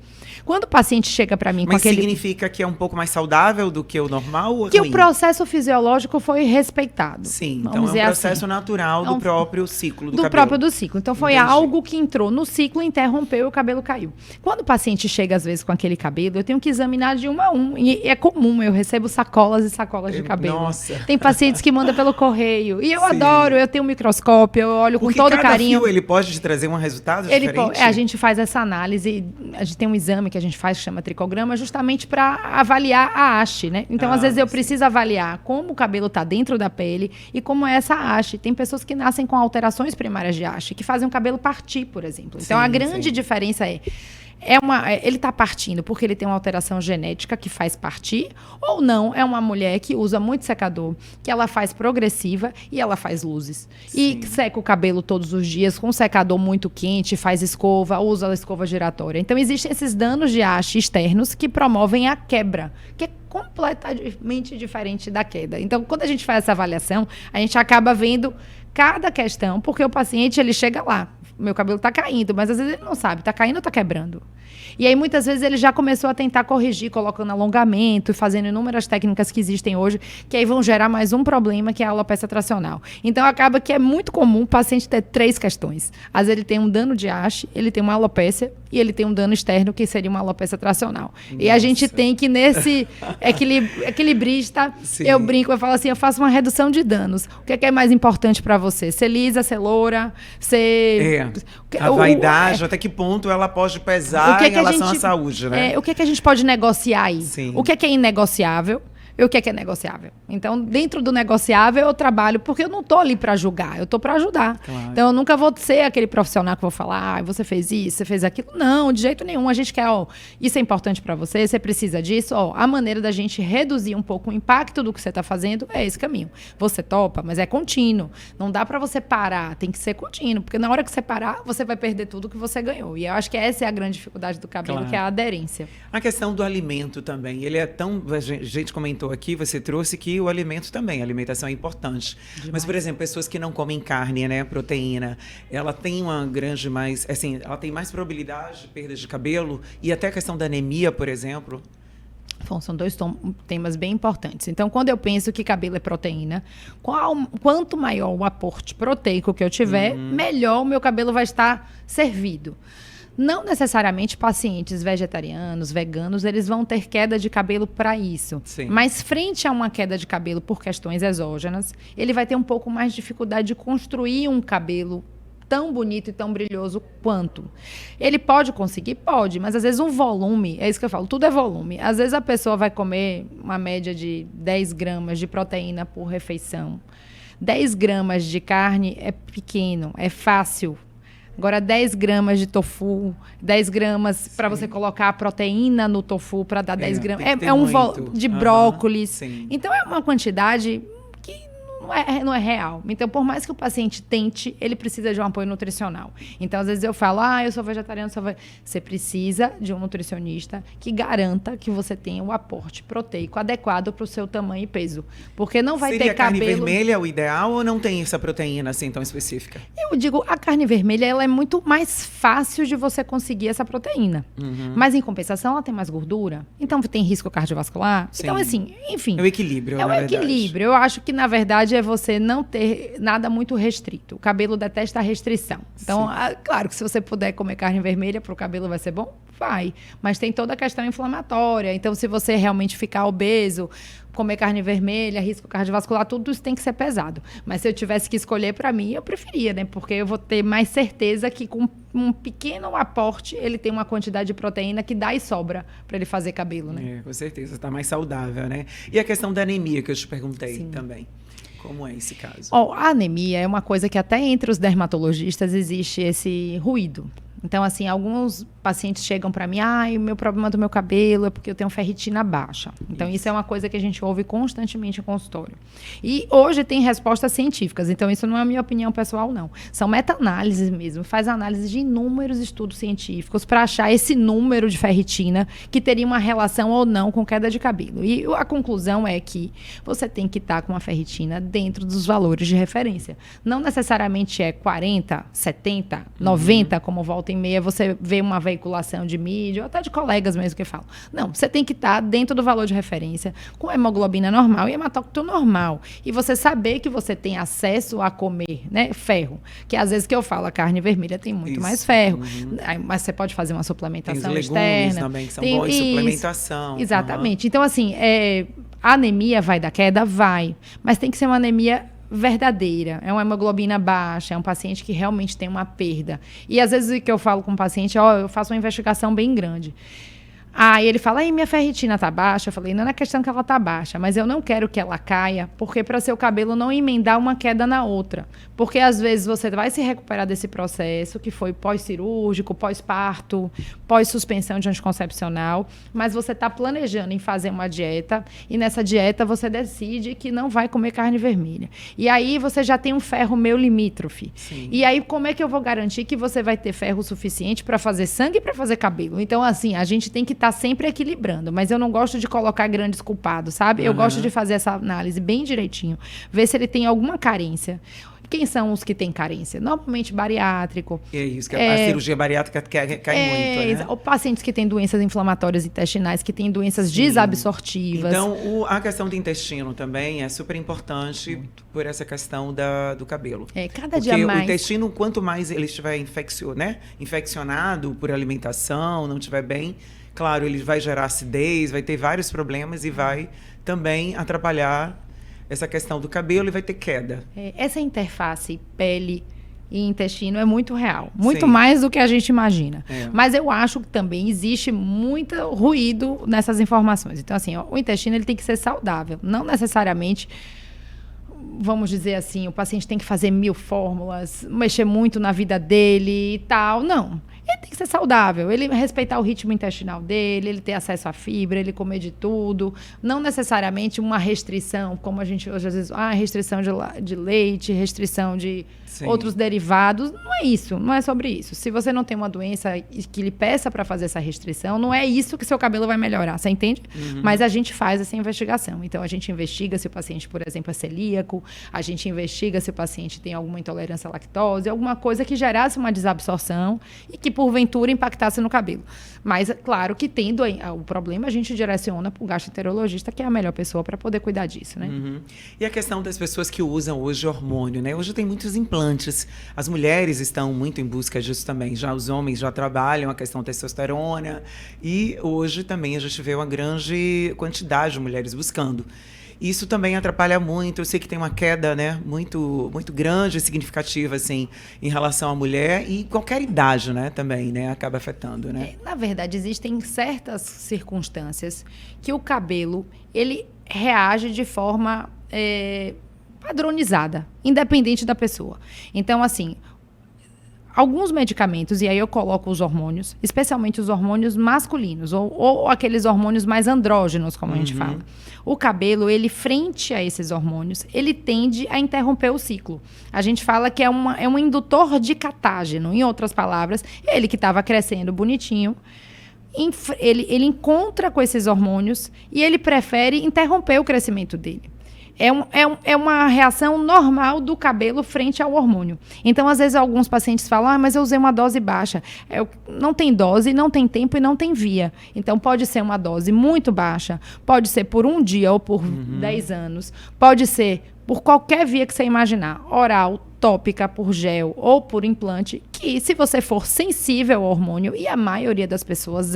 S2: Quando o paciente chega para mim com aquele...
S1: Mas significa que é um pouco mais saudável do que o normal ou
S2: que
S1: ruim?
S2: O processo fisiológico foi respeitado.
S1: Sim, então é um processo natural do próprio ciclo do cabelo.
S2: Do próprio do ciclo. Então foi algo que entrou no ciclo, interrompeu e o cabelo caiu. Quando o paciente chega, às vezes, com aquele cabelo, eu tenho que examinar de um a um. E é comum, eu recebo sacolas e sacolas de cabelo.
S1: Nossa.
S2: Tem pacientes que mandam pelo correio. E eu adoro, eu tenho um microscópio, eu olho com todo carinho.
S1: Fio, ele pode te trazer um resultado diferente?
S2: A gente faz essa análise, a gente tem um exame que a gente faz que chama tricograma, justamente para avaliar a haste, né? Então, às vezes, eu preciso avaliar como o cabelo está dentro da pele e como é essa haste. Tem pessoas que nascem com alterações primárias de haste, que fazem o cabelo partir, por exemplo. Então, a grande diferença ele está partindo porque ele tem uma alteração genética que faz partir, ou não, é uma mulher que usa muito secador, que ela faz progressiva e ela faz luzes. E seca o cabelo todos os dias com um secador muito quente, faz escova, usa a escova giratória. Então, existem esses danos de haste externos que promovem a quebra, que é completamente diferente da queda. Então, quando a gente faz essa avaliação, a gente acaba vendo cada questão, porque o paciente, ele chega lá, meu cabelo está caindo, mas às vezes ele não sabe, está caindo ou está quebrando. E aí, muitas vezes, ele já começou a tentar corrigir, colocando alongamento e fazendo inúmeras técnicas que existem hoje, que aí vão gerar mais um problema, que é a alopecia tracional. Então, acaba que é muito comum o paciente ter 3 questões. Às vezes, ele tem um dano de haste, ele tem uma alopecia e ele tem um dano externo, que seria uma alopecia tracional. Nossa. E a gente tem que, nesse equilibrista, eu brinco, eu falo assim, eu faço uma redução de danos. O que é mais importante para você? Ser lisa, ser loura, ser...
S1: A vaidade, até que ponto ela pode pesar em relação à saúde, né?
S2: O que a gente pode negociar aí?
S1: Sim.
S2: O que é inegociável? E o que é negociável? Então, dentro do negociável, eu trabalho, porque eu não estou ali para julgar, eu estou para ajudar.
S1: Claro.
S2: Então, eu nunca vou ser aquele profissional que vou falar, você fez isso, você fez aquilo. Não, de jeito nenhum. A gente quer, isso é importante para você, você precisa disso. A maneira da gente reduzir um pouco o impacto do que você está fazendo é esse caminho. Você topa, mas é contínuo. Não dá para você parar, tem que ser contínuo, porque na hora que você parar, você vai perder tudo que você ganhou. E eu acho que essa é a grande dificuldade do cabelo, que é a aderência.
S1: A questão do alimento também, ele é tão... A gente comentou aqui, você trouxe que o alimento também, a alimentação é importante. Demais. Mas, por exemplo, pessoas que não comem carne, né, proteína, ela tem uma grande ela tem mais probabilidade de perda de cabelo e até a questão da anemia, por exemplo.
S2: Bom, são 2 temas bem importantes. Então, quando eu penso que cabelo é proteína, quanto maior o aporte proteico que eu tiver, melhor o meu cabelo vai estar servido. Não necessariamente pacientes vegetarianos, veganos, eles vão ter queda de cabelo para isso.
S1: Sim.
S2: Mas frente a uma queda de cabelo por questões exógenas, ele vai ter um pouco mais de dificuldade de construir um cabelo tão bonito e tão brilhoso quanto. Ele pode conseguir? Pode, mas às vezes um volume, é isso que eu falo, tudo é volume. Às vezes a pessoa vai comer uma média de 10 gramas de proteína por refeição. 10 gramas de carne é pequeno, é fácil. Agora, 10 gramas de tofu, 10 gramas para você colocar a proteína no tofu para dar 10 gramas. É um volume de brócolis.
S1: Sim.
S2: Então, é uma quantidade que não é real. Então, por mais que o paciente tente, ele precisa de um apoio nutricional. Então, às vezes eu falo, eu sou vegetariano, você precisa de um nutricionista que garanta que você tenha o aporte proteico adequado para o seu tamanho e peso. Porque não vai ter cabelo...
S1: Seria carne vermelha o ideal ou não tem essa proteína assim tão específica?
S2: Eu digo, a carne vermelha ela é muito mais fácil de você conseguir essa proteína. Mas, em compensação, ela tem mais gordura. Então, tem risco cardiovascular.
S1: Sim.
S2: Então, assim, enfim...
S1: É o equilíbrio,
S2: É o equilíbrio. Eu acho que, na verdade, é você não ter nada muito restrito. O cabelo detesta a restrição. Então, claro que se você puder comer carne vermelha, para o cabelo vai ser bom? Vai. Mas tem toda a questão inflamatória. Então, se você realmente ficar obeso, comer carne vermelha, risco cardiovascular, tudo isso tem que ser pesado. Mas se eu tivesse que escolher, para mim, eu preferia, né? Porque eu vou ter mais certeza que com um pequeno aporte, ele tem uma quantidade de proteína que dá e sobra para ele fazer cabelo, né?
S1: Com certeza. Está mais saudável, né? E a questão da anemia que eu te perguntei também. Como é esse caso?
S2: A anemia é uma coisa que até entre os dermatologistas existe esse ruído. Então, assim, alguns pacientes chegam para mim, o meu problema do meu cabelo é porque eu tenho ferritina baixa. Então, isso é uma coisa que a gente ouve constantemente em consultório. E hoje tem respostas científicas, então isso não é a minha opinião pessoal, não. São meta-análises mesmo, faz análise de inúmeros estudos científicos para achar esse número de ferritina que teria uma relação ou não com queda de cabelo. E a conclusão é que você tem que estar com uma ferritina dentro dos valores de referência. Não necessariamente é 40, 70, 90, como volta em meia, você vê uma veiculação de mídia, ou até de colegas mesmo que falam. Não, você tem que estar dentro do valor de referência, com hemoglobina normal e hematócrito normal. E você saber que você tem acesso a comer, né, ferro. Que às vezes que eu falo, a carne vermelha tem muito mais ferro. Mas você pode fazer uma suplementação
S1: tem os
S2: externa.
S1: legumes também, que são bons em suplementação.
S2: Exatamente. Então, assim, a anemia vai dar queda? Vai. Mas tem que ser uma anemia verdadeira, é uma hemoglobina baixa, é um paciente que realmente tem uma perda. E às vezes o que eu falo com o paciente, eu faço uma investigação bem grande. Aí ele fala, minha ferritina tá baixa. Eu falei, não é questão que ela tá baixa, mas eu não quero que ela caia, porque para seu cabelo não emendar uma queda na outra. Porque às vezes você vai se recuperar desse processo, que foi pós-cirúrgico, pós-parto, pós-suspensão de anticoncepcional, mas você tá planejando em fazer uma dieta, e nessa dieta você decide que não vai comer carne vermelha. E aí você já tem um ferro meio limítrofe.
S1: Sim.
S2: E aí como é que eu vou garantir que você vai ter ferro suficiente para fazer sangue e para fazer cabelo? Então, assim, a gente tem que estar sempre equilibrando, mas eu não gosto de colocar grandes culpados, sabe? Eu gosto de fazer essa análise bem direitinho, ver se ele tem alguma carência. Quem são os que têm carência? Normalmente bariátrico.
S1: É isso, que a cirurgia bariátrica cai muito, né?
S2: Ou pacientes que têm doenças inflamatórias intestinais, que têm doenças desabsortivas.
S1: Então, a questão do intestino também é super importante por essa questão do cabelo.
S2: Cada dia mais.
S1: Porque o intestino, quanto mais ele estiver infeccionado por alimentação, não estiver bem, claro, ele vai gerar acidez, vai ter vários problemas e vai também atrapalhar essa questão do cabelo e vai ter queda.
S2: Essa interface pele e intestino é muito real. Muito mais do que a gente imagina. Mas eu acho que também existe muito ruído nessas informações. Então, assim, o intestino ele tem que ser saudável. Não necessariamente, vamos dizer assim, o paciente tem que fazer 1000 fórmulas, mexer muito na vida dele e tal. Não. Ele tem que ser saudável, ele respeitar o ritmo intestinal dele, ele ter acesso à fibra, ele comer de tudo. Não necessariamente uma restrição, como a gente hoje às vezes... restrição de leite, restrição de outros derivados. Não é isso, não é sobre isso. Se você não tem uma doença que lhe peça para fazer essa restrição, não é isso que seu cabelo vai melhorar, você entende? Mas a gente faz essa investigação. Então, a gente investiga se o paciente, por exemplo, é celíaco, a gente investiga se o paciente tem alguma intolerância à lactose, alguma coisa que gerasse uma desabsorção e que, porventura, impactasse no cabelo. Mas, claro que tendo o problema, a gente direciona para o gastroenterologista, que é a melhor pessoa para poder cuidar disso, né?
S1: E a questão das pessoas que usam hoje hormônio, né? Hoje tem muitos implantes. As mulheres estão muito em busca disso também. Já os homens já trabalham a questão testosterona. E hoje também a gente vê uma grande quantidade de mulheres buscando. Isso também atrapalha muito. Eu sei que tem uma queda, né, muito, muito grande e significativa, assim, em relação à mulher. E qualquer idade, né, também, né, acaba afetando, né?
S2: Na verdade, existem certas circunstâncias que o cabelo, ele reage de forma padronizada, independente da pessoa. Então, assim, alguns medicamentos, e aí eu coloco os hormônios, especialmente os hormônios masculinos, ou aqueles hormônios mais andrógenos, como a gente fala. O cabelo, ele, frente a esses hormônios, ele tende a interromper o ciclo. A gente fala que é um indutor de catágeno, em outras palavras, ele que estava crescendo bonitinho, ele encontra com esses hormônios e ele prefere interromper o crescimento dele. É uma reação normal do cabelo frente ao hormônio. Então, às vezes, alguns pacientes falam, mas eu usei uma dose baixa. Não tem dose, não tem tempo e não tem via. Então, pode ser uma dose muito baixa, pode ser por um dia ou por 10 anos, pode ser por qualquer via que você imaginar, oral, tópica, por gel ou por implante, que se você for sensível ao hormônio, e a maioria das pessoas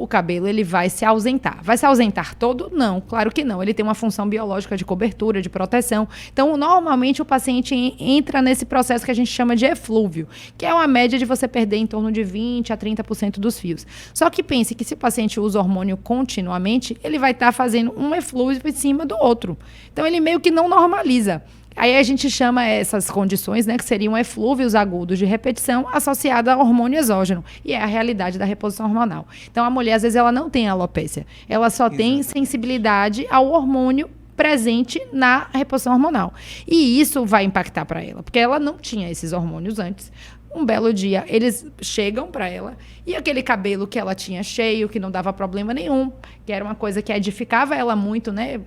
S2: o cabelo ele vai se ausentar. Vai se ausentar todo? Não, claro que não. Ele tem uma função biológica de cobertura, de proteção. Então, normalmente, o paciente entra nesse processo que a gente chama de eflúvio, que é uma média de você perder em torno de 20% a 30% dos fios. Só que pense que se o paciente usa hormônio continuamente, ele vai estar fazendo um eflúvio em cima do outro. Então, ele meio que não normaliza. Aí a gente chama essas condições, né, que seriam eflúvios agudos de repetição associada a hormônio exógeno. E é a realidade da reposição hormonal. Então, a mulher, às vezes, ela não tem alopécia. Ela só tem sensibilidade ao hormônio presente na reposição hormonal. E isso vai impactar para ela, porque ela não tinha esses hormônios antes. Um belo dia, eles chegam para ela e aquele cabelo que ela tinha cheio, que não dava problema nenhum, que era uma coisa que edificava ela muito, né?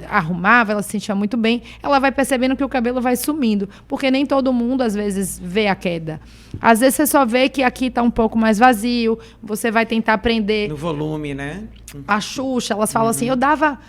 S2: Arrumava, ela se sentia muito bem. Ela vai percebendo que o cabelo vai sumindo, porque nem todo mundo, às vezes, vê a queda. Às vezes, você só vê que aqui está um pouco mais vazio, você vai tentar prender...
S1: No volume, né?
S2: A Xuxa, elas falam assim, eu dava...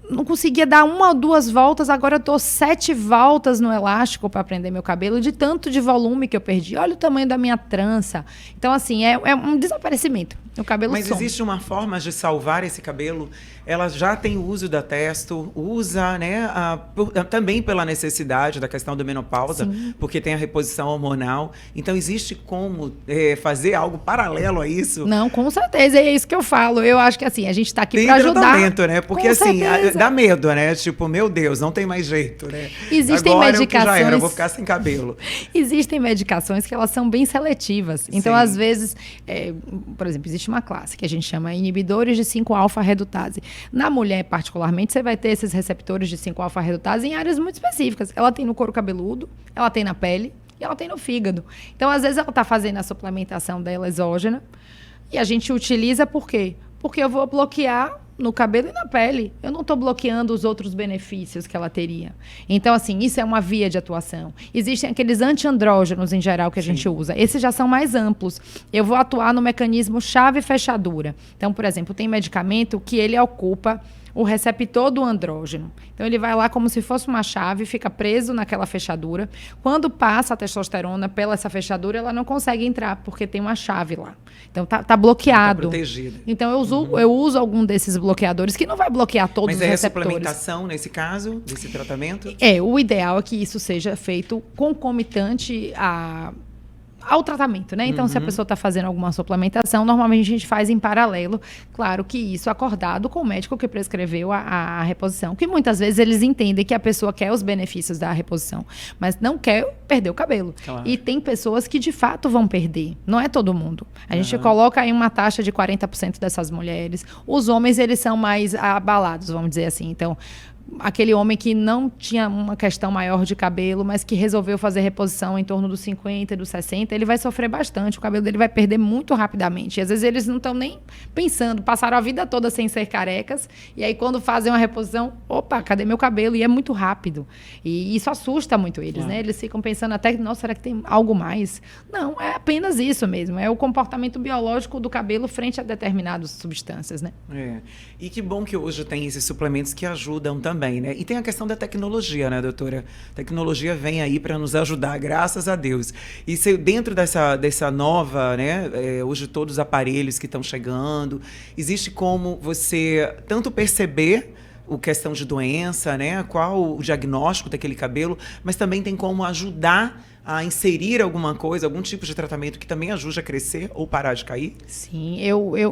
S2: não conseguia dar 1 ou 2 voltas, agora eu dou 7 voltas no elástico para prender meu cabelo, de tanto de volume que eu perdi. Olha o tamanho da minha trança. Então, assim, é um desaparecimento. O cabelo
S1: Mas
S2: some.
S1: existe uma forma de salvar esse cabelo? Ela já tem o uso da testo, usa, né, também pela necessidade da questão da menopausa, porque tem a reposição hormonal. Então, existe como fazer algo paralelo a isso?
S2: Não, com certeza, é isso que eu falo. Eu acho que, assim, a gente está aqui para ajudar.
S1: Tem tratamento, né? Porque,
S2: com
S1: assim,
S2: certeza.
S1: dá medo, né? Tipo, meu Deus, não tem mais jeito, né?
S2: Existem
S1: agora
S2: medicações...
S1: já era, eu vou ficar sem cabelo.
S2: Existem medicações que elas são bem seletivas. Então, às vezes, por exemplo, existe uma classe que a gente chama inibidores de 5-alfa-redutase. Na mulher, particularmente, você vai ter esses receptores de 5-alfa-redutase em áreas muito específicas. Ela tem no couro cabeludo, ela tem na pele e ela tem no fígado. Então, às vezes, ela está fazendo a suplementação dela exógena e a gente utiliza por quê? Porque eu vou bloquear no cabelo e na pele. Eu não estou bloqueando os outros benefícios que ela teria. Então, assim, isso é uma via de atuação. Existem aqueles antiandrógenos, em geral, que a gente usa. Esses já são mais amplos. Eu vou atuar no mecanismo chave-fechadura. Então, por exemplo, tem medicamento que ele ocupa o receptor do andrógeno. Então, ele vai lá como se fosse uma chave, fica preso naquela fechadura. Quando passa a testosterona pela essa fechadura, ela não consegue entrar, porque tem uma chave lá. Então, tá bloqueado.
S1: Tá protegida.
S2: Então, eu uso algum desses bloqueadores, que não vai bloquear todos os receptores.
S1: Mas é a suplementação, nesse caso, desse tratamento?
S2: O ideal é que isso seja feito concomitante ao tratamento, né? Então, se a pessoa está fazendo alguma suplementação, normalmente a gente faz em paralelo. Claro que isso acordado com o médico que prescreveu a reposição. Que muitas vezes eles entendem que a pessoa quer os benefícios da reposição, mas não quer perder o cabelo. Claro. E tem pessoas que, de fato, vão perder. Não é todo mundo. A gente coloca aí uma taxa de 40% dessas mulheres. Os homens, eles são mais abalados, vamos dizer assim. Então, aquele homem que não tinha uma questão maior de cabelo, mas que resolveu fazer reposição em torno dos 50, dos 60, ele vai sofrer bastante. O cabelo dele vai perder muito rapidamente. E às vezes eles não estão nem pensando, passaram a vida toda sem ser carecas, e aí quando fazem uma reposição, opa, cadê meu cabelo? E é muito rápido. E isso assusta muito eles, né? Eles ficam pensando até, nossa, será que tem algo mais? Não, é apenas isso mesmo. É o comportamento biológico do cabelo frente a determinadas substâncias, né?
S1: E que bom que hoje tem esses suplementos que ajudam também, né? E tem a questão da tecnologia, né, doutora? A tecnologia vem aí para nos ajudar, graças a Deus. E dentro dessa nova, né, hoje todos os aparelhos que estão chegando, existe como você tanto perceber a questão de doença, né, qual o diagnóstico daquele cabelo, mas também tem como ajudar a inserir alguma coisa, algum tipo de tratamento que também ajude a crescer ou parar de cair?
S2: Sim,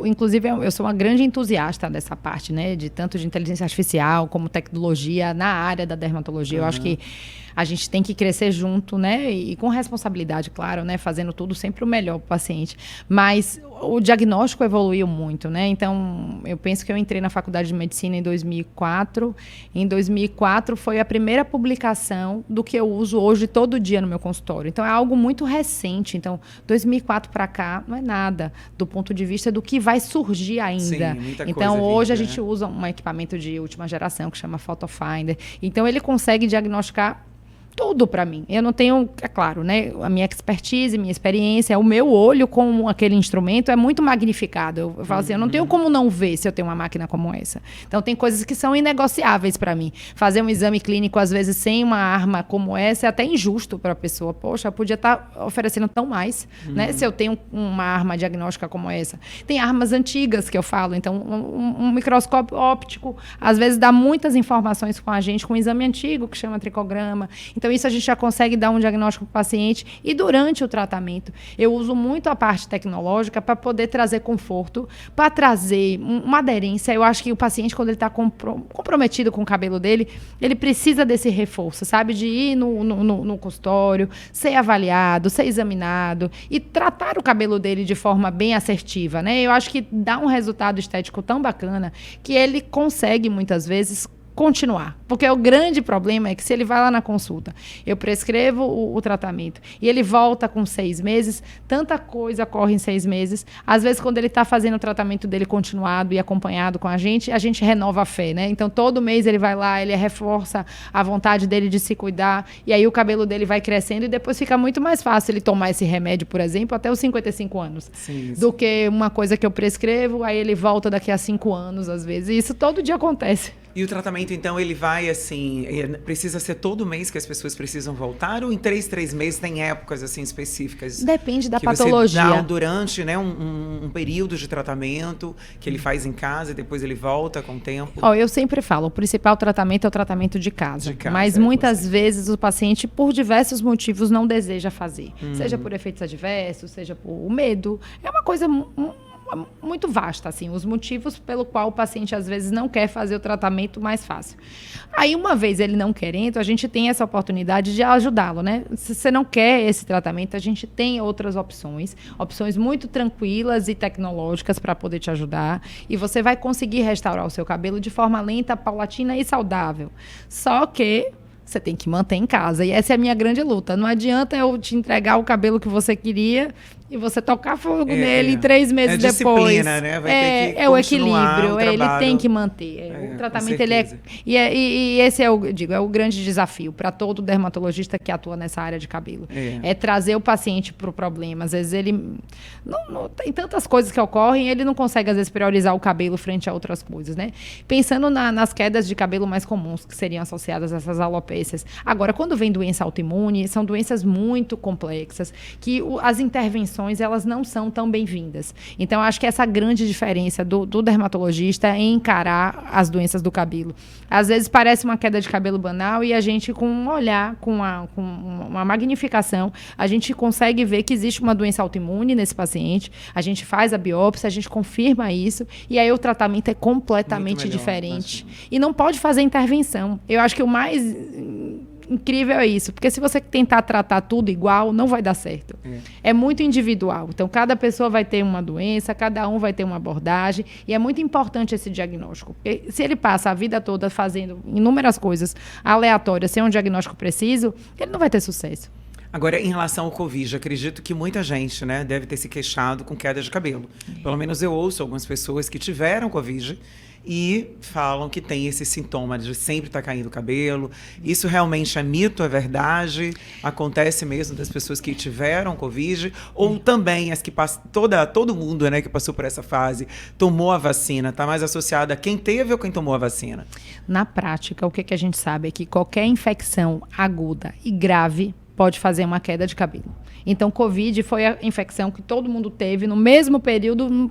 S2: inclusive, eu sou uma grande entusiasta dessa parte, né? Tanto de inteligência artificial como tecnologia na área da dermatologia. Eu acho que a gente tem que crescer junto, né? E com responsabilidade, claro, né? Fazendo tudo sempre o melhor para o paciente. Mas o diagnóstico evoluiu muito, né? Então, eu penso que eu entrei na faculdade de medicina em 2004. Em 2004 foi a primeira publicação do que eu uso hoje todo dia no meu consultório. Então, é algo muito recente. Então, 2004 para cá não é nada do ponto de vista do que vai surgir ainda.
S1: Sim, muita
S2: então,
S1: coisa
S2: hoje
S1: vinda,
S2: a gente usa um equipamento de última geração que chama PhotoFinder. Então, ele consegue diagnosticar tudo para mim. Eu não tenho, é claro, né? A minha expertise, minha experiência, o meu olho com aquele instrumento é muito magnificado. Eu falo assim, eu não tenho como não ver se eu tenho uma máquina como essa. Então, tem coisas que são inegociáveis para mim. Fazer um exame clínico, às vezes, sem uma arma como essa, é até injusto para a pessoa. Poxa, eu podia estar oferecendo tão mais, né? Se eu tenho uma arma diagnóstica como essa. Tem armas antigas que eu falo. Então, um microscópio óptico, às vezes, dá muitas informações com a gente, com um exame antigo, que chama tricograma. Então, isso a gente já consegue dar um diagnóstico para o paciente. E durante o tratamento, eu uso muito a parte tecnológica para poder trazer conforto, para trazer uma aderência. Eu acho que o paciente, quando ele está comprometido com o cabelo dele, ele precisa desse reforço, sabe? De ir no consultório, ser avaliado, ser examinado e tratar o cabelo dele de forma bem assertiva, né? Eu acho que dá um resultado estético tão bacana que ele consegue, muitas vezes, continuar. Porque o grande problema é que se ele vai lá na consulta, eu prescrevo o tratamento e ele volta com 6 meses, tanta coisa ocorre em 6 meses. Às vezes, quando ele está fazendo o tratamento dele continuado e acompanhado com a gente renova a fé, né? Então, todo mês ele vai lá, ele reforça a vontade dele de se cuidar e aí o cabelo dele vai crescendo e depois fica muito mais fácil ele tomar esse remédio, por exemplo, até os 55 anos.
S1: Sim.
S2: Do que uma coisa que eu prescrevo, aí ele volta daqui a 5 anos, às vezes. E isso todo dia acontece.
S1: E o tratamento, então, ele vai assim, precisa ser todo mês que as pessoas precisam voltar ou em 3 meses tem épocas assim específicas?
S2: Depende da
S1: que
S2: patologia.
S1: Você dá durante, né, um período de tratamento que ele faz em casa e depois ele volta com o tempo?
S2: Eu sempre falo, o principal tratamento é o tratamento de casa. Mas muitas vezes o paciente, por diversos motivos, não deseja fazer. Seja por efeitos adversos, seja por medo. É uma coisa muito vasta, assim, os motivos pelo qual o paciente às vezes não quer fazer o tratamento mais fácil. Aí, uma vez ele não querendo, a gente tem essa oportunidade de ajudá-lo, né? Se você não quer esse tratamento, a gente tem outras opções muito tranquilas e tecnológicas para poder te ajudar, e você vai conseguir restaurar o seu cabelo de forma lenta, paulatina e saudável. Só que você tem que manter em casa. E essa é a minha grande luta. Não adianta eu te entregar o cabelo que você queria e você tocar fogo nele 3 meses depois.
S1: Né? Vai ter que
S2: é o equilíbrio. Ele tem que manter. O tratamento ele é. E esse é o grande desafio para todo dermatologista que atua nessa área de cabelo. É trazer o paciente para o problema. Às vezes ele não tem tantas coisas que ocorrem, ele não consegue, às vezes, priorizar o cabelo frente a outras coisas, né? Pensando nas quedas de cabelo mais comuns que seriam associadas a essas alopécias. Agora, quando vem doença autoimune, são doenças muito complexas, que as intervenções elas não são tão bem-vindas. Então, acho que essa grande diferença do dermatologista é encarar as doenças do cabelo. Às vezes parece uma queda de cabelo banal e a gente, com um olhar, com uma magnificação, a gente consegue ver que existe uma doença autoimune nesse paciente, a gente faz a biópsia, a gente confirma isso e aí o tratamento é completamente diferente. E não pode fazer intervenção. Eu acho que o mais incrível é isso, porque se você tentar tratar tudo igual, não vai dar certo. É muito individual. Então, cada pessoa vai ter uma doença, cada um vai ter uma abordagem, e é muito importante esse diagnóstico. Porque se ele passa a vida toda fazendo inúmeras coisas aleatórias, sem um diagnóstico preciso, ele não vai ter sucesso.
S1: Agora, em relação ao Covid, acredito que muita gente, né, deve ter se queixado com queda de cabelo. Pelo menos eu ouço algumas pessoas que tiveram Covid e falam que tem esse sintoma de sempre estar caindo o cabelo. Isso realmente é mito, é verdade? Acontece mesmo das pessoas que tiveram Covid? Ou também as que todo mundo, né, que passou por essa fase tomou a vacina? Está mais associada a quem teve ou quem tomou a vacina?
S2: Na prática, o que a gente sabe é que qualquer infecção aguda e grave pode fazer uma queda de cabelo. Então, Covid foi a infecção que todo mundo teve no mesmo período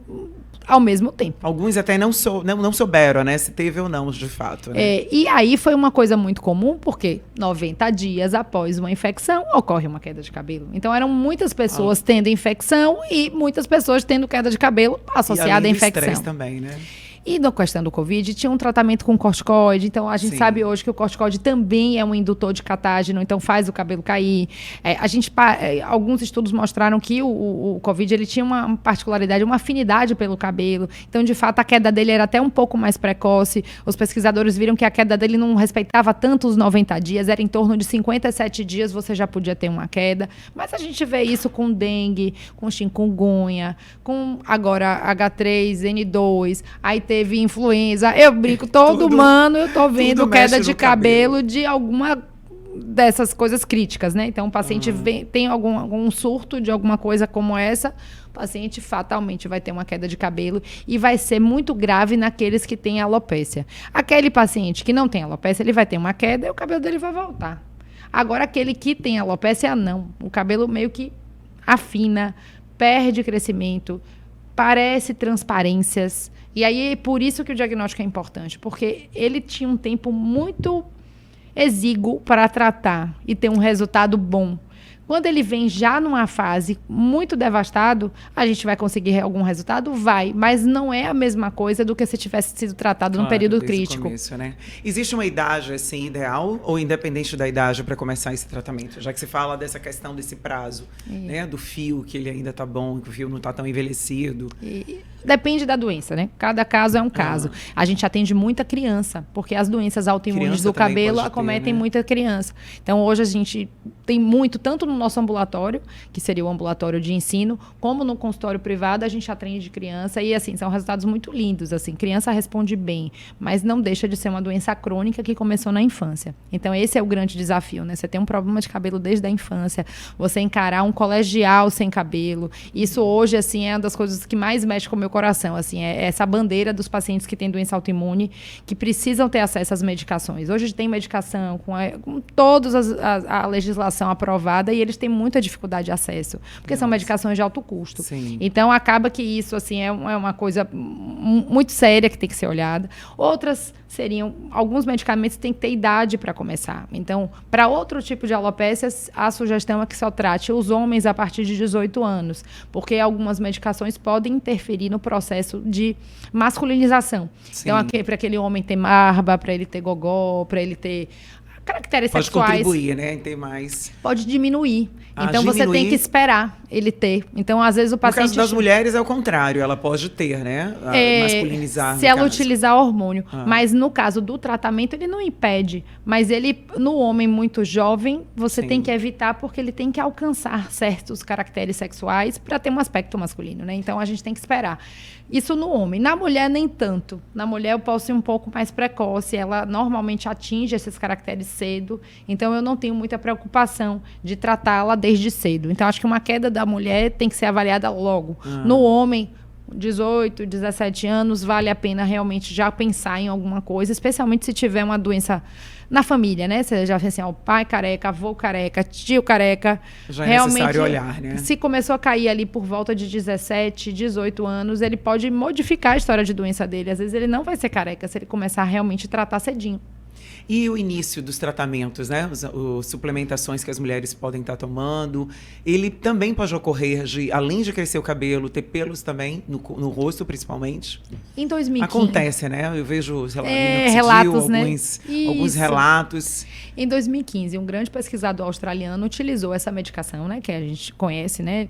S2: ao mesmo tempo.
S1: Alguns até não souberam, né? Se teve ou não, de fato. Né?
S2: E aí foi uma coisa muito comum, porque 90 dias após uma infecção, ocorre uma queda de cabelo. Então, eram muitas pessoas tendo infecção e muitas pessoas tendo queda de cabelo associada à infecção.
S1: E também, né?
S2: E na questão do Covid, tinha um tratamento com corticoide. Então, a gente sabe hoje que o corticoide também é um indutor de catágeno, então faz o cabelo cair. Alguns estudos mostraram que o Covid ele tinha uma particularidade, uma afinidade pelo cabelo. Então, de fato, a queda dele era até um pouco mais precoce. Os pesquisadores viram que a queda dele não respeitava tanto os 90 dias, era em torno de 57 dias você já podia ter uma queda. Mas a gente vê isso com dengue, com chikungunya, com agora H3N2, aí teve influenza, eu brinco, ano eu tô vendo queda de cabelo de alguma dessas coisas críticas, né? Então, o paciente tem algum surto de alguma coisa como essa, o paciente fatalmente vai ter uma queda de cabelo e vai ser muito grave naqueles que têm alopécia. Aquele paciente que não tem alopécia, ele vai ter uma queda e o cabelo dele vai voltar. Agora, aquele que tem alopécia, não. O cabelo meio que afina, perde crescimento, parece transparências. E aí, por isso que o diagnóstico é importante, porque ele tinha um tempo muito exíguo para tratar e ter um resultado bom. Quando ele vem já numa fase muito devastado, a gente vai conseguir algum resultado? Vai, mas não é a mesma coisa do que se tivesse sido tratado num período crítico.
S1: Começo, né? Existe uma idade assim ideal ou independente da idade para começar esse tratamento? Já que você fala dessa questão desse prazo, né, do fio que ele ainda tá bom, que o fio não tá tão envelhecido.
S2: Depende da doença, né? Cada caso é um caso. A gente atende muita criança, porque as doenças autoimunes do cabelo acometem muita criança. Então, hoje a gente tem muito, tanto no nosso ambulatório, que seria o ambulatório de ensino, como no consultório privado, a gente atende criança e, assim, são resultados muito lindos, assim, criança responde bem, mas não deixa de ser uma doença crônica que começou na infância. Então, esse é o grande desafio, né? Você tem um problema de cabelo desde a infância, você encarar um colegial sem cabelo, isso hoje, assim, é uma das coisas que mais mexe com o meu coração, assim, é essa bandeira dos pacientes que têm doença autoimune, que precisam ter acesso às medicações. Hoje tem medicação com toda a legislação aprovada e eles têm muita dificuldade de acesso, porque são medicações de alto custo.
S1: Sim.
S2: Então, acaba que isso, assim, é uma coisa muito séria que tem que ser olhada. Outras seriam, alguns medicamentos têm que ter idade para começar. Então, para outro tipo de alopécias, a sugestão é que só trate os homens a partir de 18 anos, porque algumas medicações podem interferir no processo de masculinização. Sim. Então, para aquele homem ter barba, para ele ter gogó, para ele ter caracteres sexuais.
S1: Pode contribuir, né? Tem mais.
S2: Pode diminuir. Então, você tem que esperar ele ter. Então, às vezes, o paciente...
S1: No caso das mulheres, é o contrário. Ela pode ter, né? Masculinizar,
S2: se ela utilizar hormônio. Mas, no caso do tratamento, ele não impede. Mas, no homem muito jovem, você tem que evitar, porque ele tem que alcançar certos caracteres sexuais para ter um aspecto masculino, né? Então, a gente tem que esperar. Isso no homem. Na mulher, nem tanto. Na mulher, eu posso ir um pouco mais precoce. Ela normalmente atinge esses caracteres cedo. Então, eu não tenho muita preocupação de tratá-la desde cedo. Então, acho que uma queda da mulher tem que ser avaliada logo. No homem, 18, 17 anos, vale a pena realmente já pensar em alguma coisa, especialmente se tiver uma doença na família, né? Você já fez assim, o pai careca, avô careca, tio careca.
S1: Já é necessário olhar, né?
S2: Se começou a cair ali por volta de 17, 18 anos, ele pode modificar a história de doença dele. Às vezes ele não vai ser careca se ele começar a realmente tratar cedinho.
S1: E o início dos tratamentos, né? As suplementações que as mulheres podem estar tomando. Ele também pode ocorrer além de crescer o cabelo, ter pelos também, no rosto principalmente.
S2: Em 2015.
S1: Acontece, né? Eu vejo, sei lá,
S2: relatos,
S1: alguns relatos.
S2: Em 2015, um grande pesquisador australiano utilizou essa medicação, né? Que a gente conhece, né?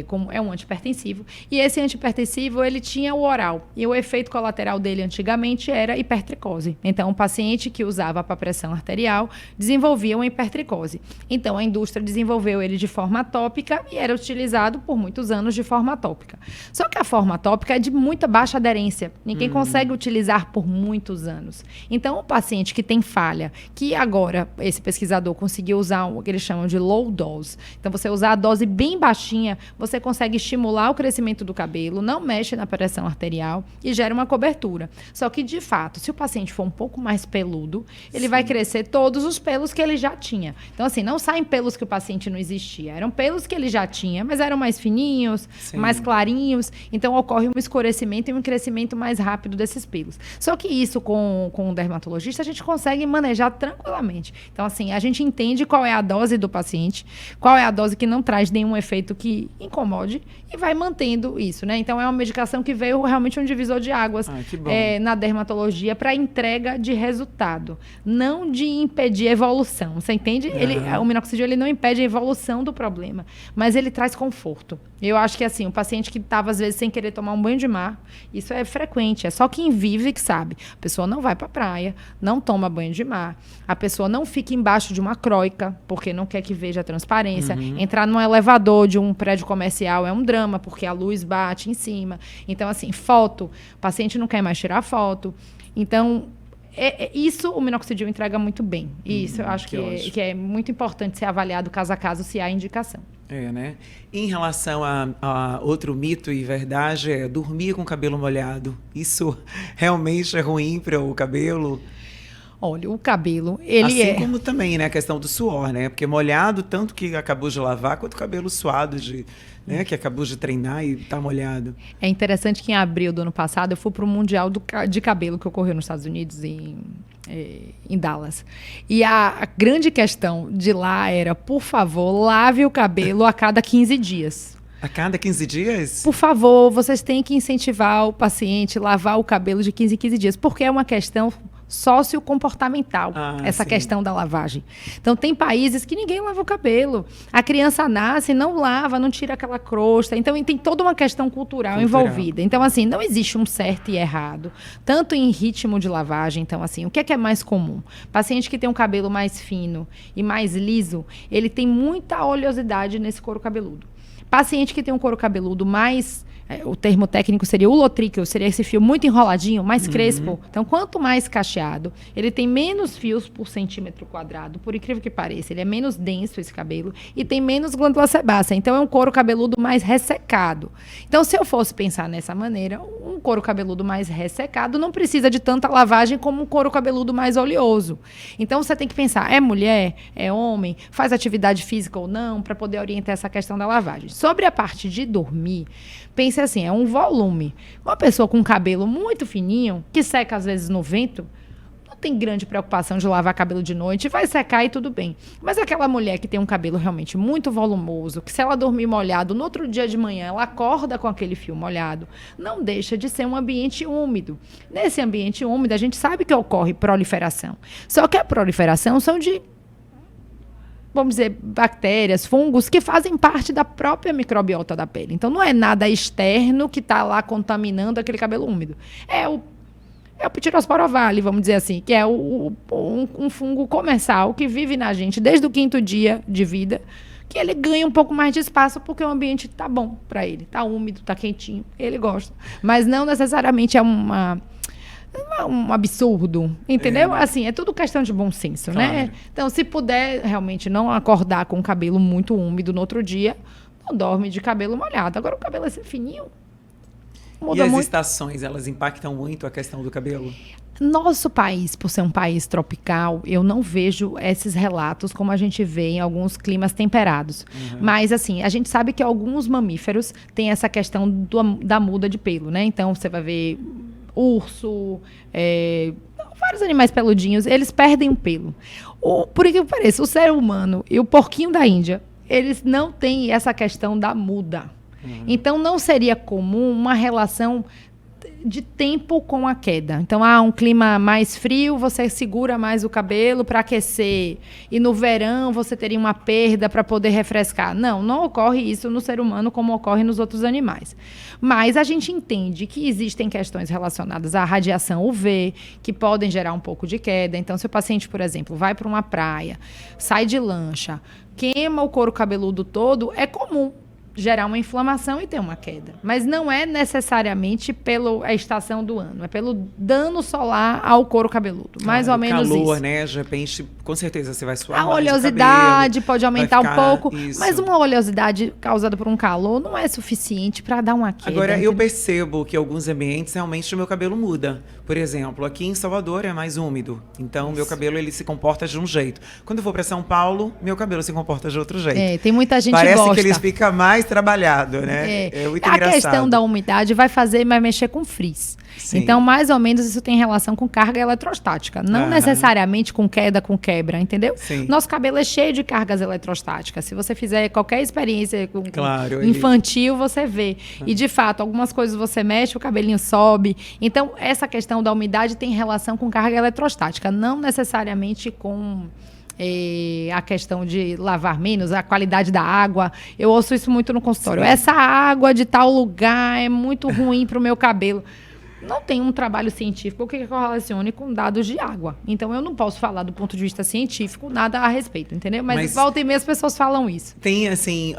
S2: Como é um antihipertensivo. E esse antihipertensivo, ele tinha o oral. E o efeito colateral dele antigamente era hipertricose. Então, o paciente que usava para pressão arterial desenvolvia uma hipertricose. Então, a indústria desenvolveu ele de forma tópica e era utilizado por muitos anos de forma tópica. Só que a forma tópica é de muita baixa aderência. Ninguém consegue utilizar por muitos anos. Então, o paciente que tem falha, que agora esse pesquisador conseguiu usar o que eles chamam de low dose. Então, você usar a dose bem baixinha, você consegue estimular o crescimento do cabelo, não mexe na pressão arterial e gera uma cobertura. Só que, de fato, se o paciente for um pouco mais peludo, cabeludo, ele vai crescer todos os pelos que ele já tinha. Então, assim, não saem pelos que o paciente não existia. Eram pelos que ele já tinha, mas eram mais fininhos, mais clarinhos. Então, ocorre um escurecimento e um crescimento mais rápido desses pelos. Só que isso, com o dermatologista, a gente consegue manejar tranquilamente. Então, assim, a gente entende qual é a dose do paciente, qual é a dose que não traz nenhum efeito que incomode e vai mantendo isso, né? Então, é uma medicação que veio realmente um divisor de águas na dermatologia para entrega de resultado, não de impedir a evolução. Você entende? O minoxidil ele não impede a evolução do problema, mas ele traz conforto. Eu acho que assim, o paciente que estava às vezes sem querer tomar um banho de mar, isso é frequente, é só quem vive que sabe. A pessoa não vai para a praia, não toma banho de mar, a pessoa não fica embaixo de uma croica, porque não quer que veja a transparência. Entrar num elevador de um prédio comercial é um drama, porque a luz bate em cima. Então, assim, foto, o paciente não quer mais tirar foto. Então, isso o minoxidil entrega muito bem. E isso eu acho que é muito importante ser avaliado caso a caso se há indicação.
S1: Né? Em relação a outro mito e verdade, é dormir com o cabelo molhado. Isso realmente é ruim para o cabelo?
S2: Olha, o cabelo, ele
S1: assim como também, né, a questão do suor, né? Porque molhado, tanto que acabou de lavar, quanto o cabelo suado, que acabou de treinar e tá molhado.
S2: É interessante que em abril do ano passado eu fui para o Mundial de Cabelo que ocorreu nos Estados Unidos, em Dallas. E a grande questão de lá era, por favor, lave o cabelo a cada 15 dias.
S1: A cada 15 dias?
S2: Por favor, vocês têm que incentivar o paciente a lavar o cabelo de 15 em 15 dias, porque é uma questão sociocomportamental, essa questão da lavagem. Então, tem países que ninguém lava o cabelo. A criança nasce, não lava, não tira aquela crosta. Então, tem toda uma questão cultural envolvida. Então, assim, não existe um certo e errado, tanto em ritmo de lavagem. Então, assim, o que é mais comum? Paciente que tem um cabelo mais fino e mais liso, ele tem muita oleosidade nesse couro cabeludo. Paciente que tem um couro cabeludo mais... o termo técnico seria ulotríqueo, seria esse fio muito enroladinho, mais crespo. Então, quanto mais cacheado, ele tem menos fios por centímetro quadrado, por incrível que pareça. Ele é menos denso, esse cabelo, e tem menos glândula sebácea. Então, é um couro cabeludo mais ressecado. Então, se eu fosse pensar nessa maneira, um couro cabeludo mais ressecado não precisa de tanta lavagem como um couro cabeludo mais oleoso. Então, você tem que pensar, é mulher, é homem, faz atividade física ou não, para poder orientar essa questão da lavagem. Sobre a parte de dormir, pense assim, é um volume. Uma pessoa com cabelo muito fininho, que seca às vezes no vento, não tem grande preocupação de lavar cabelo de noite, vai secar e tudo bem. Mas aquela mulher que tem um cabelo realmente muito volumoso, que se ela dormir molhado, no outro dia de manhã ela acorda com aquele fio molhado, não deixa de ser um ambiente úmido. Nesse ambiente úmido, a gente sabe que ocorre proliferação. Só que a proliferação são de, vamos dizer, bactérias, fungos, que fazem parte da própria microbiota da pele. Então, não é nada externo que está lá contaminando aquele cabelo úmido. É o Pterospora ovale, vamos dizer assim, que é um fungo comensal que vive na gente desde o 5º dia de vida, que ele ganha um pouco mais de espaço porque o ambiente está bom para ele. Está úmido, está quentinho, ele gosta. Mas não necessariamente é um absurdo, entendeu? Assim, é tudo questão de bom senso, né? Então, se puder realmente não acordar com o cabelo muito úmido no outro dia, não dorme de cabelo molhado. Agora, o cabelo é fininho, muda muito.
S1: E as estações, elas impactam muito a questão do cabelo?
S2: Nosso país, por ser um país tropical, eu não vejo esses relatos como a gente vê em alguns climas temperados. Mas, assim, a gente sabe que alguns mamíferos têm essa questão da muda de pelo, né? Então, você vai ver urso, vários animais peludinhos, eles perdem o pelo. Por que pareça, o ser humano e o porquinho da Índia, eles não têm essa questão da muda. Então, não seria comum uma relação de tempo com a queda. Então, um clima mais frio, você segura mais o cabelo para aquecer. E no verão, você teria uma perda para poder refrescar. Não ocorre isso no ser humano como ocorre nos outros animais. Mas a gente entende que existem questões relacionadas à radiação UV, que podem gerar um pouco de queda. Então, se o paciente, por exemplo, vai para uma praia, sai de lancha, queima o couro cabeludo todo, é comum gerar uma inflamação e ter uma queda. Mas não é necessariamente pela estação do ano, é pelo dano solar ao couro cabeludo. Mais ou menos isso.
S1: Calor, né? De repente, com certeza você vai suar
S2: A
S1: mais
S2: oleosidade
S1: cabelo,
S2: pode aumentar um pouco,
S1: isso.
S2: mas uma oleosidade causada por um calor não é suficiente para dar uma queda.
S1: Agora, eu percebo que em alguns ambientes, realmente, o meu cabelo muda. Por exemplo, aqui em Salvador é mais úmido. Então, o meu cabelo ele se comporta de um jeito. Quando eu vou para São Paulo, meu cabelo se comporta de outro jeito.
S2: Tem muita gente que
S1: Parece
S2: gosta.
S1: que ele fica mais trabalhado, né? É muito engraçado.
S2: A questão da umidade vai mexer com frizz.
S1: Sim.
S2: Então, mais ou menos, isso tem relação com carga eletrostática. Não necessariamente com queda, com quebra, entendeu?
S1: Sim.
S2: Nosso cabelo é cheio de cargas eletrostáticas. Se você fizer qualquer experiência
S1: Claro,
S2: infantil, você vê. E, de fato, algumas coisas você mexe, o cabelinho sobe. Então, essa questão da umidade tem relação com carga eletrostática. Não necessariamente com... a questão de lavar menos, a qualidade da água. Eu ouço isso muito no consultório. Sim. Essa água de tal lugar é muito ruim para o meu cabelo. Não tem um trabalho científico que correlacione com dados de água. Então, eu não posso falar do ponto de vista científico nada a respeito, entendeu? Mas volta e meia as pessoas falam isso.
S1: Tem, assim,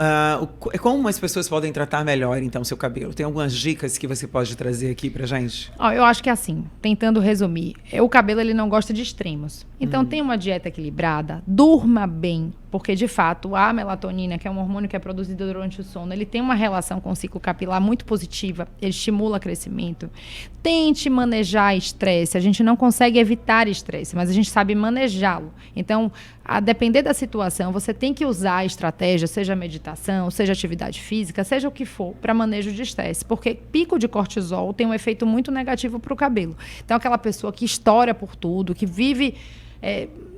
S1: como as pessoas podem tratar melhor, então, seu cabelo? Tem algumas dicas que você pode trazer aqui pra gente?
S2: Eu acho que, assim, tentando resumir, o cabelo ele não gosta de extremos. Então, tem uma dieta equilibrada, durma bem, porque, de fato, a melatonina, que é um hormônio que é produzido durante o sono, ele tem uma relação com o ciclo capilar muito positiva, ele estimula o crescimento. Tente manejar estresse. A gente não consegue evitar estresse, mas a gente sabe manejá-lo. Então, a depender da situação, você tem que usar a estratégia, seja meditação, seja atividade física, seja o que for, para manejo de estresse. Porque pico de cortisol tem um efeito muito negativo para o cabelo. Então, aquela pessoa que estoura por tudo, que vive...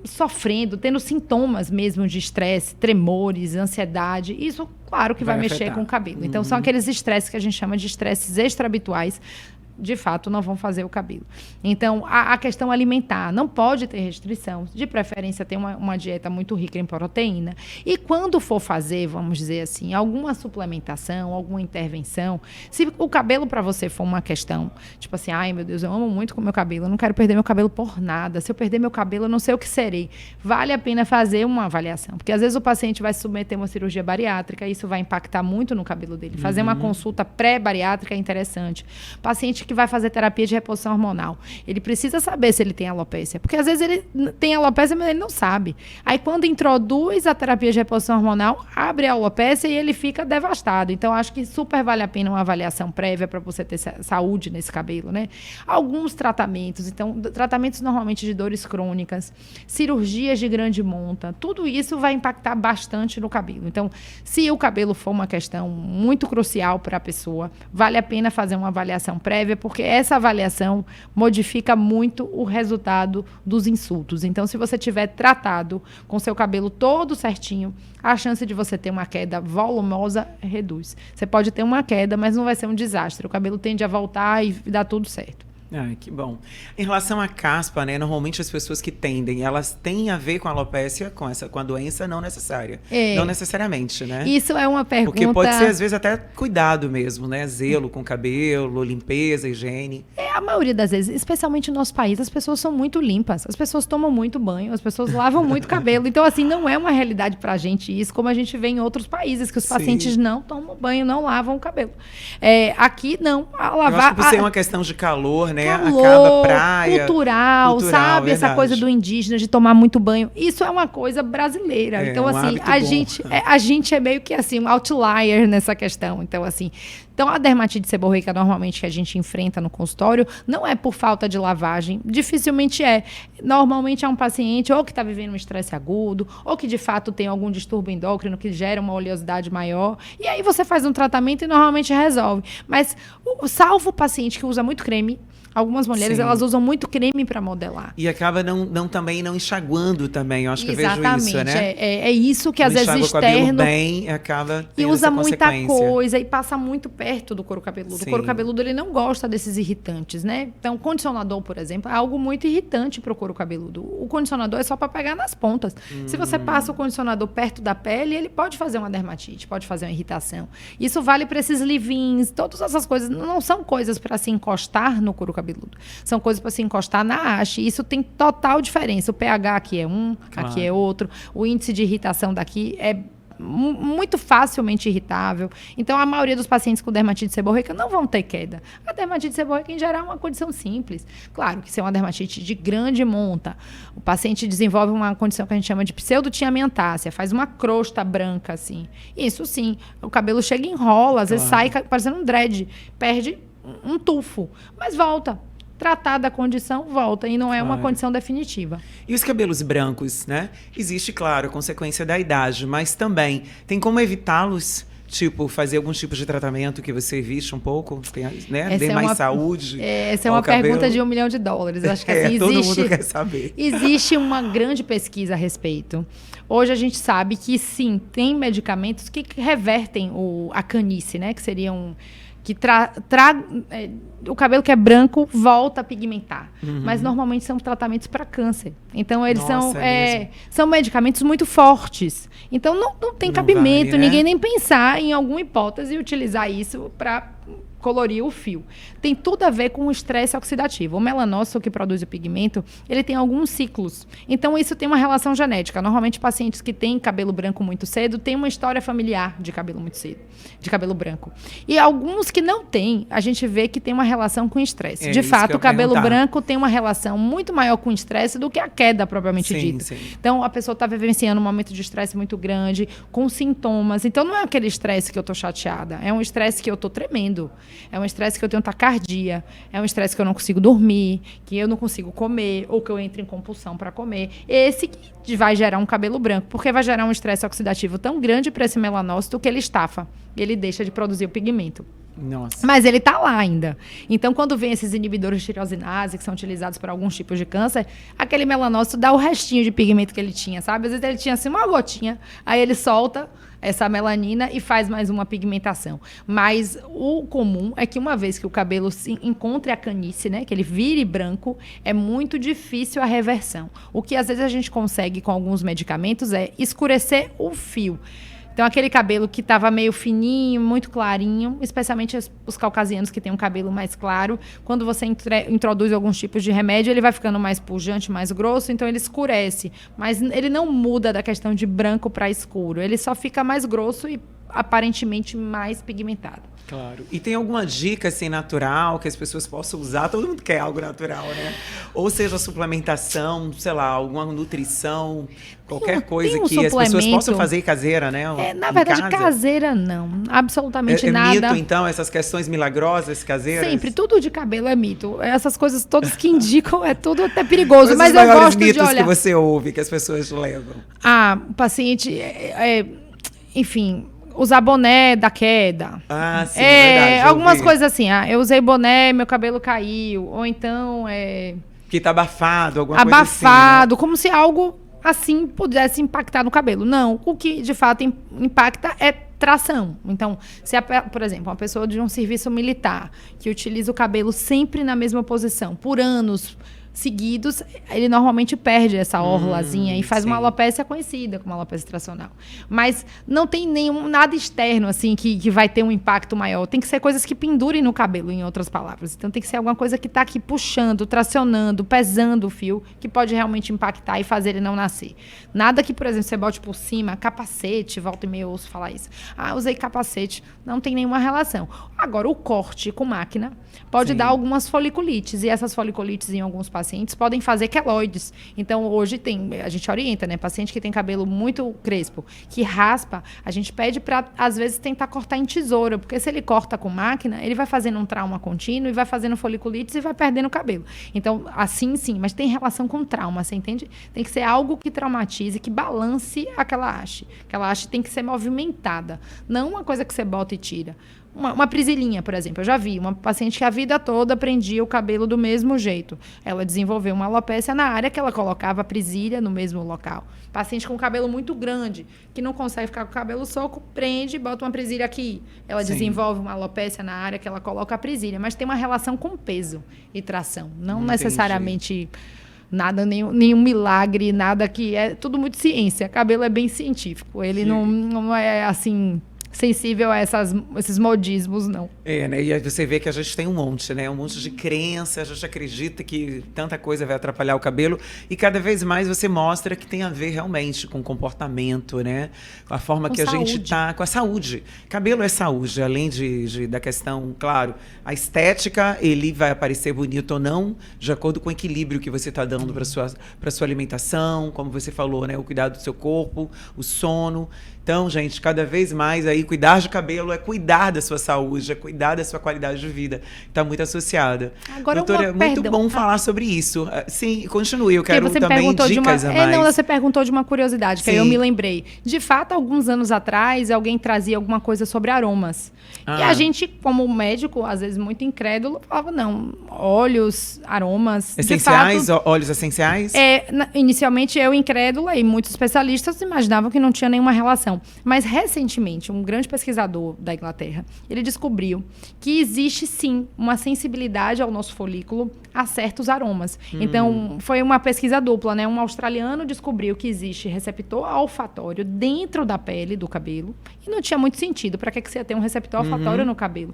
S2: sofrendo, tendo sintomas mesmo de estresse, tremores, ansiedade, isso, claro que vai mexer com o cabelo. Então, são aqueles estresses que a gente chama de estresses extrahabituais, de fato, não vão fazer o cabelo. Então, a questão alimentar, não pode ter restrição, de preferência ter uma dieta muito rica em proteína. E quando for fazer, vamos dizer assim, alguma suplementação, alguma intervenção, se o cabelo para você for uma questão, tipo assim, ai meu Deus, eu amo muito com o meu cabelo, eu não quero perder meu cabelo por nada, se eu perder meu cabelo, eu não sei o que serei. Vale a pena fazer uma avaliação, porque às vezes o paciente vai se submeter a uma cirurgia bariátrica, isso vai impactar muito no cabelo dele. Fazer uma consulta pré-bariátrica é interessante. Paciente que vai fazer terapia de reposição hormonal. Ele precisa saber se ele tem alopécia, porque às vezes ele tem alopécia, mas ele não sabe. Aí quando introduz a terapia de reposição hormonal, abre a alopécia e ele fica devastado. Então acho que super vale a pena uma avaliação prévia para você ter saúde nesse cabelo, né? Alguns tratamentos, então tratamentos normalmente de dores crônicas, cirurgias de grande monta, tudo isso vai impactar bastante no cabelo. Então, se o cabelo for uma questão muito crucial para a pessoa, vale a pena fazer uma avaliação prévia, porque essa avaliação modifica muito o resultado dos insultos. Então, se você tiver tratado com seu cabelo todo certinho, a chance de você ter uma queda volumosa reduz. Você pode ter uma queda, mas não vai ser um desastre. O cabelo tende a voltar e dá tudo certo.
S1: Ai, que bom. Em relação à caspa, né? Normalmente as pessoas que tendem, elas têm a ver com a alopécia, com a doença não necessária. Não necessariamente, né?
S2: Isso é uma pergunta...
S1: Porque pode ser, às vezes, até cuidado mesmo, né? Zelo com o cabelo, limpeza, higiene.
S2: A maioria das vezes, especialmente no nosso país, as pessoas são muito limpas. As pessoas tomam muito banho, as pessoas lavam muito cabelo. Então, assim, não é uma realidade pra gente isso, como a gente vê em outros países, que os pacientes não tomam banho, não lavam o cabelo. Aqui, não. A lavar...
S1: Eu acho que por ser uma questão de calor, né?
S2: Calor,
S1: acaba praia.
S2: Cultural, sabe?
S1: Verdade.
S2: Essa coisa do indígena, de tomar muito banho. Isso é uma coisa brasileira. Então, assim, a gente é meio que assim, um outlier nessa questão. Então, assim, a dermatite seborreica, normalmente, que a gente enfrenta no consultório, não é por falta de lavagem. Dificilmente é. Normalmente é um paciente ou que está vivendo um estresse agudo, ou que, de fato, tem algum distúrbio endócrino que gera uma oleosidade maior. E aí você faz um tratamento e normalmente resolve. Mas, salvo o paciente que usa muito creme, algumas mulheres, elas usam muito creme para modelar.
S1: E acaba também não enxaguando também. Eu acho que eu vejo isso, né?
S2: É isso que, às vezes, externo...
S1: bem, acaba
S2: e usa muita coisa e passa muito perto do couro cabeludo.
S1: Sim.
S2: O couro cabeludo, ele não gosta desses irritantes, né? Então, o condicionador, por exemplo, é algo muito irritante para o couro cabeludo. O condicionador é só para pegar nas pontas. Se você passa o condicionador perto da pele, ele pode fazer uma dermatite, pode fazer uma irritação. Isso vale para esses leave-ins, todas essas coisas. Não são coisas para se encostar no couro cabeludo. São coisas para se encostar na haste. Isso tem total diferença. O pH aqui é claro. Aqui é outro. O índice de irritação daqui é muito facilmente irritável. Então, a maioria dos pacientes com dermatite seborreica não vão ter queda. A dermatite seborreica, em geral, é uma condição simples. Claro que se é uma dermatite de grande monta, o paciente desenvolve uma condição que a gente chama de pseudotiamiantácea, faz uma crosta branca, assim. Isso sim, o cabelo chega e enrola, às vezes sai parecendo um dread, perde um tufo, mas volta. Tratada a condição, volta. E não é uma condição definitiva.
S1: E os cabelos brancos, né? Existe, claro, a consequência da idade, mas também tem como evitá-los? Tipo, fazer algum tipo de tratamento que você evite um pouco, né? Dê mais saúde.
S2: Essa é uma pergunta de $1 milhão. Eu acho que assim,
S1: todo mundo quer saber.
S2: Existe uma grande pesquisa a respeito. Hoje a gente sabe que sim, tem medicamentos que revertem a canice, né? Que seriam que o cabelo que é branco volta a pigmentar. Mas normalmente são tratamentos para câncer. Então eles são medicamentos muito fortes. Então não tem cabimento, vale, né? Ninguém nem pensar em alguma hipótese e utilizar isso para colorir o fio. Tem tudo a ver com o estresse oxidativo. O melanócito, que produz o pigmento, ele tem alguns ciclos. Então, isso tem uma relação genética. Normalmente, pacientes que têm cabelo branco muito cedo têm uma história familiar de cabelo muito cedo, de cabelo branco. E alguns que não têm, a gente vê que tem uma relação com estresse. De fato, o cabelo branco tem uma relação muito maior com o estresse do que a queda propriamente dita. Sim. Então, a pessoa está vivenciando um momento de estresse muito grande, com sintomas. Então, não é aquele estresse que eu estou chateada. É um estresse que eu estou tremendo. É um estresse que eu tenho taquicardia, é um estresse que eu não consigo dormir, que eu não consigo comer, ou que eu entro em compulsão para comer. Esse que vai gerar um cabelo branco, porque vai gerar um estresse oxidativo tão grande para esse melanócito que ele estafa, ele deixa de produzir o pigmento.
S1: Nossa.
S2: Mas ele está lá ainda. Então, quando vem esses inibidores de tirosinase, que são utilizados para alguns tipos de câncer, aquele melanócito dá o restinho de pigmento que ele tinha, sabe? Às vezes ele tinha assim uma gotinha, aí ele solta essa melanina e faz mais uma pigmentação. Mas o comum é que uma vez que o cabelo se encontre a canice, né, que ele vire branco, é muito difícil a reversão. O que às vezes a gente consegue com alguns medicamentos é escurecer o fio. Então, aquele cabelo que estava meio fininho, muito clarinho, especialmente os caucasianos que têm um cabelo mais claro, quando você introduz alguns tipos de remédio, ele vai ficando mais pujante, mais grosso, então ele escurece. Mas ele não muda da questão de branco para escuro, ele só fica mais grosso e aparentemente mais pigmentado.
S1: Claro. E tem alguma dica assim natural que as pessoas possam usar? Todo mundo quer algo natural, né? Ou seja, suplementação, sei lá, alguma nutrição, qualquer coisa que as pessoas possam fazer caseira, né?
S2: Na verdade, caseira não. Absolutamente nada.
S1: É mito, então, essas questões milagrosas caseiras?
S2: Sempre. Tudo de cabelo é mito. Essas coisas todas que indicam é tudo até perigoso. Mas eu gosto de olhar. Os mitos que
S1: você ouve, que as pessoas levam?
S2: O paciente, enfim, usar boné da queda.
S1: Ah, sim, verdade.
S2: Algumas coisas assim. Eu usei boné, meu cabelo caiu. Ou então...
S1: Que tá abafado, alguma coisa assim.
S2: Abafado, como se algo assim pudesse impactar no cabelo. Não, o que de fato impacta é tração. Então, se por exemplo, uma pessoa de um serviço militar que utiliza o cabelo sempre na mesma posição, por anos seguidos, ele normalmente perde essa orlazinha e faz uma alopécia conhecida como alopecia tracional. Mas não tem nada externo assim que vai ter um impacto maior. Tem que ser coisas que pendurem no cabelo, em outras palavras. Então tem que ser alguma coisa que está aqui puxando, tracionando, pesando o fio, que pode realmente impactar e fazer ele não nascer. Nada que, por exemplo, você bote por cima, capacete, volta e meia eu ouço falar isso. Usei capacete. Não tem nenhuma relação. Agora, o corte com máquina pode dar algumas foliculites. E essas foliculites, em alguns pacientes, podem fazer queloides. Então, hoje a gente orienta, né? Paciente que tem cabelo muito crespo, que raspa, a gente pede para, às vezes, tentar cortar em tesoura. Porque se ele corta com máquina, ele vai fazendo um trauma contínuo e vai fazendo foliculites e vai perdendo o cabelo. Então, assim, sim, mas tem relação com trauma, você entende? Tem que ser algo que traumatize, que balance aquela haste. Aquela haste tem que ser movimentada. Não uma coisa que você bota e tira. Uma prisilinha, por exemplo. Eu já vi uma paciente que a vida toda prendia o cabelo do mesmo jeito. Ela desenvolveu uma alopécia na área que ela colocava a prisilha no mesmo local. Paciente com cabelo muito grande, que não consegue ficar com o cabelo soco, prende e bota uma prisilha aqui. Ela desenvolve uma alopécia na área que ela coloca a prisilha. Mas tem uma relação com peso e tração. Não necessariamente nada, nenhum milagre, nada que... É tudo muito ciência. Cabelo é bem científico. Ele não é assim... sensível a esses modismos, não.
S1: Né? E aí você vê que a gente tem um monte, né? Um monte de crença, a gente acredita que tanta coisa vai atrapalhar o cabelo e cada vez mais você mostra que tem a ver realmente com o comportamento, né? A forma que a gente tá com a saúde. Cabelo é saúde, além da questão, claro, a estética, ele vai aparecer bonito ou não, de acordo com o equilíbrio que você está dando para sua alimentação, como você falou, né? O cuidado do seu corpo, o sono. Então, gente, cada vez mais aí cuidar de cabelo é cuidar da sua saúde, é cuidar da sua qualidade de vida. Está muito associada.
S2: Agora,
S1: doutora, muito bom falar sobre isso. Sim, continue. Eu quero também dicas a mais.
S2: Você perguntou de uma curiosidade, que aí eu me lembrei. De fato, alguns anos atrás, alguém trazia alguma coisa sobre aromas. E a gente, como médico, às vezes muito incrédulo, falava, não, óleos, aromas...
S1: Essenciais, óleos essenciais?
S2: Inicialmente, eu incrédula e muitos especialistas imaginavam que não tinha nenhuma relação. Mas, recentemente, um grande pesquisador da Inglaterra, ele descobriu que existe, sim, uma sensibilidade ao nosso folículo a certos aromas. Então, foi uma pesquisa dupla, né? Um australiano descobriu que existe receptor olfatório dentro da pele do cabelo e não tinha muito sentido. Para que você ia ter um receptor olfatório no cabelo?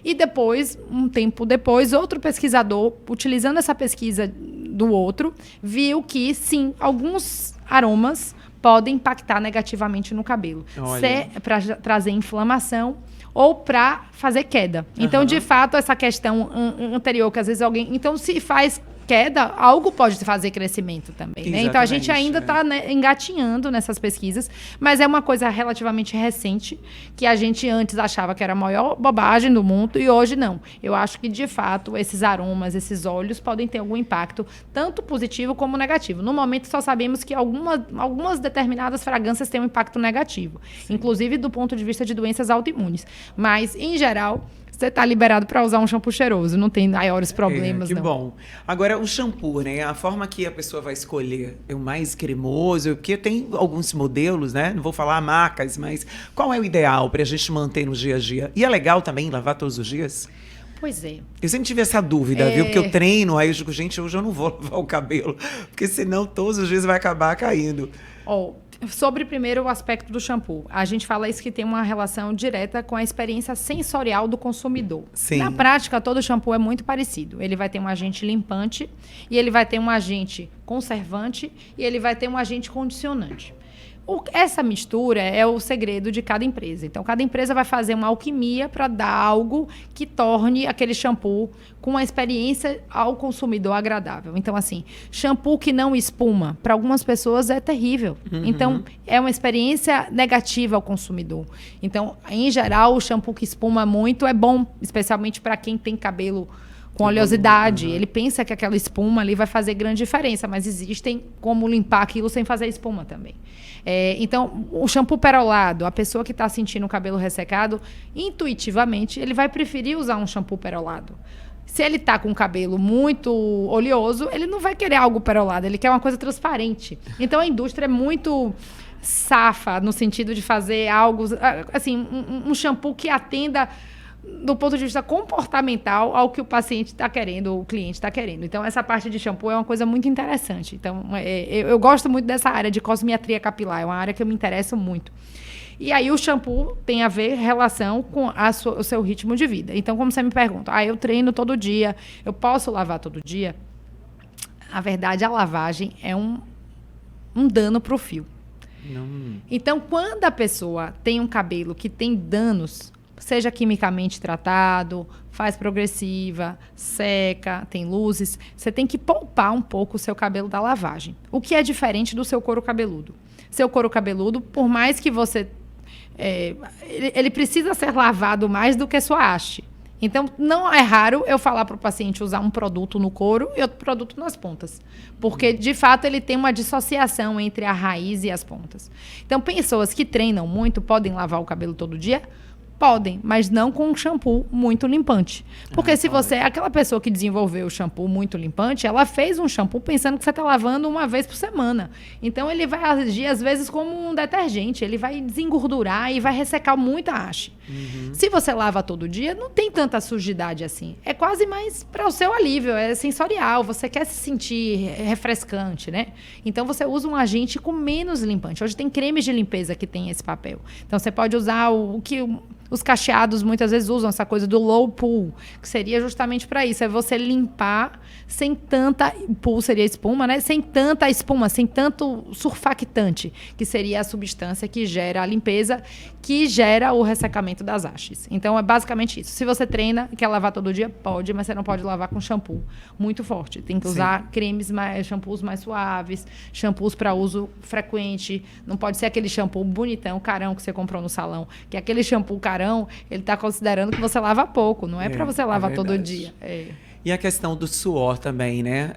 S2: E depois, um tempo depois, outro pesquisador, utilizando essa pesquisa do outro, viu que, sim, alguns aromas podem impactar negativamente no cabelo. Se é para trazer inflamação ou para fazer queda. Então, de fato, essa questão anterior, que às vezes alguém... Então, se faz queda, algo pode fazer crescimento também, né? Então, a gente ainda está engatinhando nessas pesquisas, mas é uma coisa relativamente recente, que a gente antes achava que era a maior bobagem do mundo, e hoje não. Eu acho que, de fato, esses aromas, esses óleos, podem ter algum impacto, tanto positivo como negativo. No momento, só sabemos que algumas determinadas fragrâncias têm um impacto negativo, inclusive do ponto de vista de doenças autoimunes. Mas, em geral... Você está liberado para usar um shampoo cheiroso, não tem maiores problemas,
S1: não. Que bom. Agora, o shampoo, né? A forma que a pessoa vai escolher é o mais cremoso, porque tem alguns modelos, né? Não vou falar marcas, mas qual é o ideal para a gente manter no dia a dia? E é legal também lavar todos os dias?
S2: Pois é.
S1: Eu sempre tive essa dúvida, viu? Porque eu treino, aí eu digo, gente, hoje eu não vou lavar o cabelo, porque senão todos os dias vai acabar caindo.
S2: Sobre primeiro o aspecto do shampoo. A gente fala isso que tem uma relação direta com a experiência sensorial do consumidor.
S1: Sim.
S2: Na prática, todo shampoo é muito parecido. Ele vai ter um agente limpante, e ele vai ter um agente conservante, e ele vai ter um agente condicionante. Essa mistura é o segredo de cada empresa. Então, cada empresa vai fazer uma alquimia para dar algo que torne aquele shampoo com uma experiência ao consumidor agradável. Então, assim, shampoo que não espuma, para algumas pessoas é terrível. Então, é uma experiência negativa ao consumidor. Então, em geral, o shampoo que espuma muito é bom, especialmente para quem tem cabelo com oleosidade. Ele pensa que aquela espuma ali vai fazer grande diferença, mas existem como limpar aquilo sem fazer espuma também. Então, o shampoo perolado, a pessoa que está sentindo o cabelo ressecado, intuitivamente, ele vai preferir usar um shampoo perolado. Se ele está com o cabelo muito oleoso, ele não vai querer algo perolado, ele quer uma coisa transparente. Então, a indústria é muito safa no sentido de fazer algo, assim, um shampoo que atenda do ponto de vista comportamental ao que o paciente está querendo, o cliente está querendo. Então, essa parte de shampoo é uma coisa muito interessante. Então, eu gosto muito dessa área de cosmiatria capilar, é uma área que eu me interesso muito. E aí, o shampoo tem a ver relação com o seu ritmo de vida. Então, como você me pergunta, eu treino todo dia, eu posso lavar todo dia? A verdade, a lavagem é um dano para o fio. Então, quando a pessoa tem um cabelo que tem danos, seja quimicamente tratado, faz progressiva, seca, tem luzes, você tem que poupar um pouco o seu cabelo da lavagem. O que é diferente do seu couro cabeludo. Seu couro cabeludo, por mais que você... ele precisa ser lavado mais do que sua haste. Então, não é raro eu falar para o paciente usar um produto no couro e outro produto nas pontas. Porque, de fato, ele tem uma dissociação entre a raiz e as pontas. Então, pessoas que treinam muito podem lavar o cabelo todo dia? Podem, mas não com um shampoo muito limpante. Porque se você... Aquela pessoa que desenvolveu o shampoo muito limpante, ela fez um shampoo pensando que você está lavando uma vez por semana. Então, ele vai agir, às vezes, como um detergente. Ele vai desengordurar e vai ressecar muita haste. Se você lava todo dia, não tem tanta sujidade assim. É quase mais para o seu alívio, é sensorial. Você quer se sentir refrescante, né? Então, você usa um agente com menos limpante. Hoje tem cremes de limpeza que tem esse papel. Então, você pode usar o que... Os cacheados muitas vezes usam essa coisa do low pool, que seria justamente para isso. É você limpar sem tanta... Pool seria espuma, né? Sem tanta espuma, sem tanto surfactante, que seria a substância que gera a limpeza, que gera o ressecamento das hastes. Então, é basicamente isso. Se você treina e quer lavar todo dia, pode, mas você não pode lavar com shampoo muito forte. Tem que usar shampoos mais suaves, shampoos para uso frequente. Não pode ser aquele shampoo bonitão, carão, que você comprou no salão, que é aquele shampoo carão, ele está considerando que você lava pouco, não é para você lavar todo dia.
S1: E a questão do suor também, né?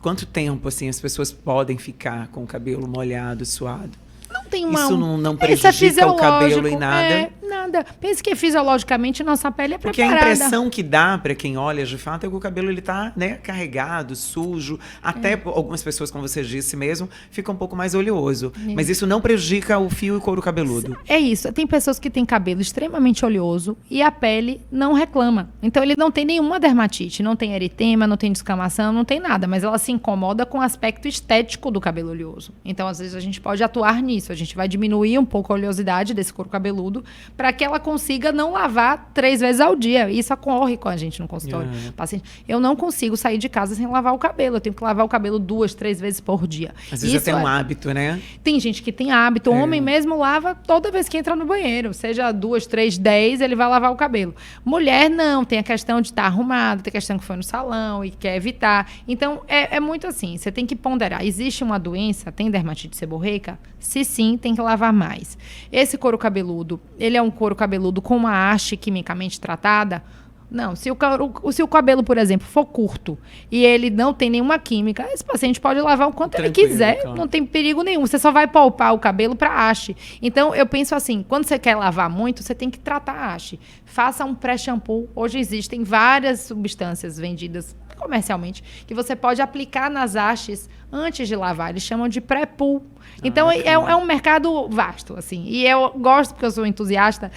S1: Quanto tempo, assim, as pessoas podem ficar com o cabelo molhado, suado?
S2: Não tem uma...
S1: Isso não prejudica o cabelo em nada?
S2: Nada. Pense que fisiologicamente nossa pele é
S1: Porque
S2: preparada.
S1: a impressão que dá para quem olha, de fato, é que o cabelo ele tá, né, carregado, sujo. Até algumas pessoas, como você disse mesmo, fica um pouco mais oleoso. Mas isso não prejudica o fio e couro cabeludo.
S2: É isso. Tem pessoas que têm cabelo extremamente oleoso e a pele não reclama. Então, ele não tem nenhuma dermatite, não tem eritema, não tem descamação, não tem nada. Mas ela se incomoda com o aspecto estético do cabelo oleoso. Então, às vezes, a gente pode atuar nisso. A gente vai diminuir um pouco a oleosidade desse couro cabeludo para que ela consiga não lavar 3 vezes ao dia. Isso ocorre com a gente no consultório. Paciente, eu não consigo sair de casa sem lavar o cabelo. Eu tenho que lavar o cabelo 2, 3 vezes por dia.
S1: Às vezes já tem um hábito, né?
S2: Tem gente que tem hábito. O homem mesmo lava toda vez que entra no banheiro. Seja 2, 3, 10, ele vai lavar o cabelo. Mulher, não. Tem a questão de estar arrumada, tem a questão que foi no salão e quer evitar. Então, é muito assim. Você tem que ponderar. Existe uma doença, tem dermatite seborreica? Se sim, tem que lavar mais. Esse couro cabeludo, ele é um couro cabeludo com uma haste quimicamente tratada? Não. Se o cabelo, por exemplo, for curto e ele não tem nenhuma química, esse paciente pode lavar o quanto ele quiser, claro. Não tem perigo nenhum. Você só vai poupar o cabelo para haste. Então, eu penso assim, quando você quer lavar muito, você tem que tratar a haste. Faça um pré-shampoo. Hoje existem várias substâncias vendidas comercialmente que você pode aplicar nas hastes antes de lavar. Eles chamam de pré-pool. Então, é um mercado vasto, assim. E eu gosto, porque eu sou entusiasta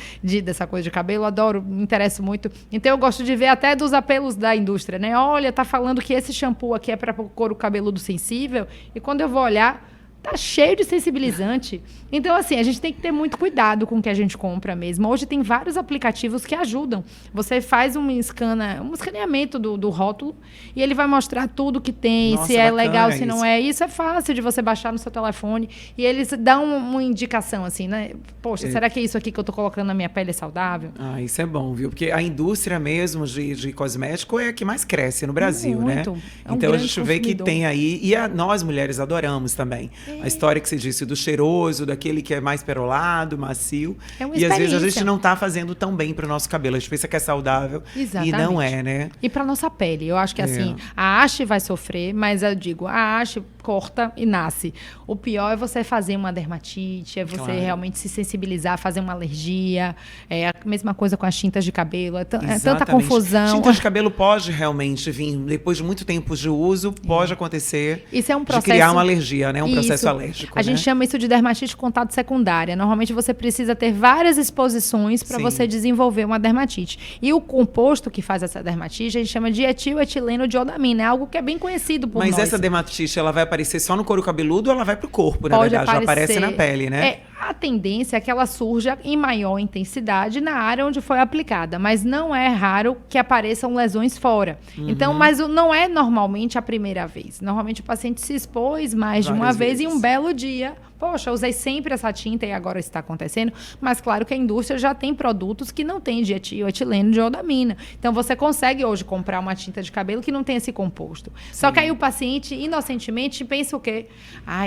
S2: dessa coisa de cabelo, adoro, me interesso muito. Então, eu gosto de ver até dos apelos da indústria, né? Olha, tá falando que esse shampoo aqui é para couro cabeludo sensível. E quando eu vou olhar, tá cheio de sensibilizante. Então, assim, a gente tem que ter muito cuidado com o que a gente compra mesmo. Hoje tem vários aplicativos que ajudam. Você faz um escaneamento do rótulo e ele vai mostrar tudo que tem, nossa, se é legal, se não é. Isso é fácil de você baixar no seu telefone. E eles dão uma indicação, assim, né? Poxa, será que isso aqui que eu tô colocando na minha pele é saudável?
S1: Isso é bom, viu? Porque a indústria mesmo de cosmético é a que mais cresce no Brasil,
S2: muito,
S1: né?
S2: Então,
S1: a gente vê que tem aí... E nós, mulheres, adoramos também. A história que você disse do cheiroso, daquele que é mais perolado, macio. E às vezes a gente não tá fazendo tão bem pro nosso cabelo. A gente pensa que é saudável.
S2: Exatamente.
S1: E não é, né?
S2: E pra nossa pele. Eu acho que assim, a haste vai sofrer, mas eu digo, a haste corta e nasce. O pior é você fazer uma dermatite, é você realmente se sensibilizar, fazer uma alergia. É a mesma coisa com as tintas de cabelo. É tanta confusão.
S1: Tinta de cabelo pode realmente vir, depois de muito tempo de uso, pode acontecer.
S2: Isso é um processo
S1: de criar uma alergia, né? Um processo alérgico.
S2: A gente chama isso de dermatite contato secundária. Normalmente você precisa ter várias exposições para você desenvolver uma dermatite. E o composto que faz essa dermatite, a gente chama de etiletileno diodamina. É algo que é bem conhecido por nós.
S1: Mas essa dermatite, ela vai aparecer só no couro cabeludo ou ela vai pro corpo, na verdade? Já aparece na pele, né?
S2: A tendência é que ela surja em maior intensidade na área onde foi aplicada, mas não é raro que apareçam lesões fora. Então, mas não é normalmente a primeira vez. Normalmente o paciente se expôs mais de uma vez em um belo dia. Poxa, eu usei sempre essa tinta e agora está acontecendo. Mas claro que a indústria já tem produtos que não tem etileno diodamina. Então, você consegue hoje comprar uma tinta de cabelo que não tem esse composto. Só que aí o paciente, inocentemente, pensa o quê?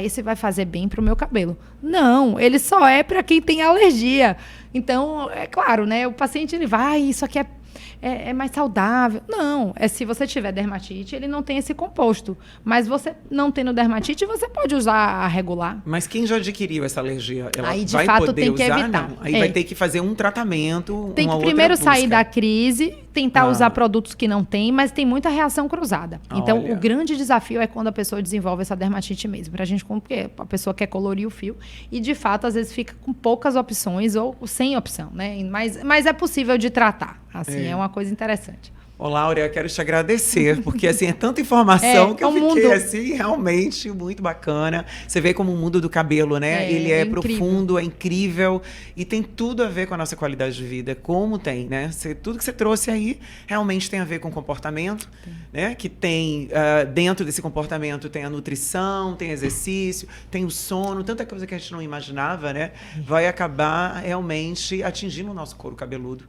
S2: Esse vai fazer bem para o meu cabelo. Não, ele só é para quem tem alergia. Então, é claro, né? O paciente, ele vai, isso aqui é mais saudável. Não, se você tiver dermatite, ele não tem esse composto. Mas você não tendo dermatite, você pode usar a regular.
S1: Mas quem já adquiriu essa alergia, ela
S2: aí, de
S1: vai
S2: fato,
S1: poder
S2: tem que
S1: usar?
S2: evitar.
S1: Não. Aí vai ter que fazer um tratamento,
S2: tem
S1: uma
S2: que
S1: outra
S2: primeiro
S1: busca.
S2: sair da crise, tentar usar produtos que não tem, mas tem muita reação cruzada. Então, o grande desafio é quando a pessoa desenvolve essa dermatite mesmo. Pra gente, porque a pessoa quer colorir o fio e, de fato, às vezes fica com poucas opções ou sem opção, né? Mas é possível de tratar. Assim, é uma coisa interessante.
S1: Ô, Laura, eu quero te agradecer, porque assim, é tanta informação que eu fiquei
S2: mundo...
S1: assim, realmente muito bacana. Você vê como o mundo do cabelo, né? Ele é profundo, é incrível e tem tudo a ver com a nossa qualidade de vida, como tem, né? Tudo que você trouxe aí realmente tem a ver com comportamento, né? Que tem, dentro desse comportamento tem a nutrição, tem exercício, tem o sono, tanta coisa que a gente não imaginava, né? Vai acabar realmente atingindo o nosso couro cabeludo.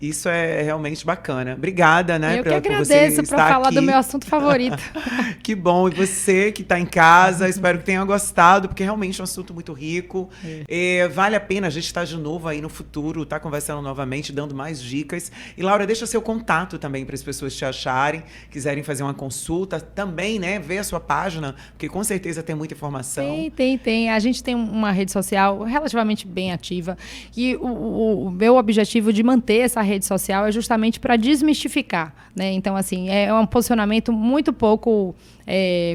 S1: Isso é realmente bacana. Obrigada, né?
S2: Eu que agradeço por falar do meu assunto favorito.
S1: Que bom. E você que está em casa, espero que tenha gostado, porque realmente é um assunto muito rico. Vale a pena a gente estar de novo aí no futuro, tá conversando novamente, dando mais dicas. E, Laura, deixa seu contato também para as pessoas te acharem, quiserem fazer uma consulta. Também, né? Ver a sua página, porque com certeza tem muita informação.
S2: Tem. A gente tem uma rede social relativamente bem ativa. E o meu objetivo de manter essa rede social é justamente para desmistificar, né? Então, assim, é um posicionamento muito pouco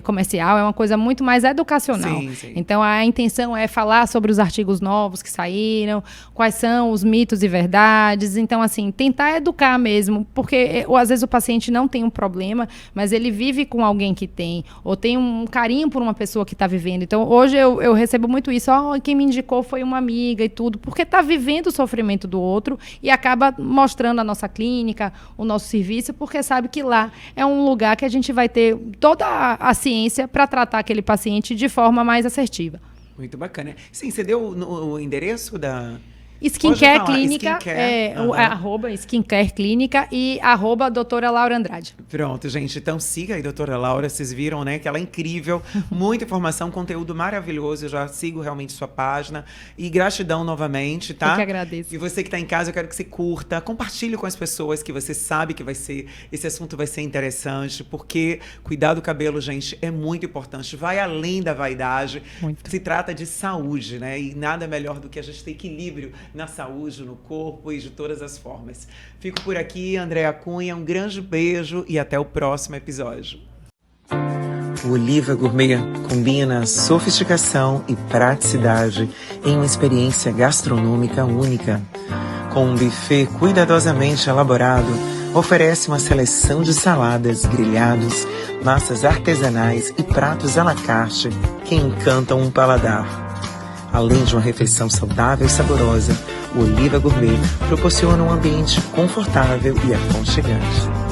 S2: comercial, é uma coisa muito mais educacional.
S1: Sim.
S2: Então, a intenção é falar sobre os artigos novos que saíram, quais são os mitos e verdades. Então, assim, tentar educar mesmo, porque às vezes o paciente não tem um problema, mas ele vive com alguém que tem, ou tem um carinho por uma pessoa que está vivendo. Então, hoje eu recebo muito isso, quem me indicou foi uma amiga e tudo, porque está vivendo o sofrimento do outro e acaba mostrando a nossa clínica, o nosso serviço, porque sabe que lá é um lugar que a gente vai ter toda a ciência para tratar aquele paciente de forma mais assertiva.
S1: Muito bacana. Sim, você deu o endereço da...
S2: Skincare Clínica, arroba Skincare Clínica e arroba doutora Laura Andrade.
S1: Pronto, gente. Então siga aí, doutora Laura. Vocês viram, né? Que ela é incrível. Muita informação, conteúdo maravilhoso. Eu já sigo realmente sua página. E gratidão novamente, tá?
S2: Eu que agradeço.
S1: E você que está em casa, eu quero que você curta. Compartilhe com as pessoas que você sabe que esse assunto vai ser interessante. Porque cuidar do cabelo, gente, é muito importante. Vai além da vaidade.
S2: Muito.
S1: Se trata de saúde, né? E nada melhor do que a gente ter equilíbrio na saúde, no corpo e de todas as formas. Fico por aqui, Andréa Cunha, um grande beijo e até o próximo episódio. O Oliva Gourmet combina sofisticação e praticidade em uma experiência gastronômica única. Com um buffet cuidadosamente elaborado, oferece uma seleção de saladas, grelhados, massas artesanais e pratos à la carte que encantam um paladar. Além de uma refeição saudável e saborosa, o Oliva Gourmet proporciona um ambiente confortável e aconchegante.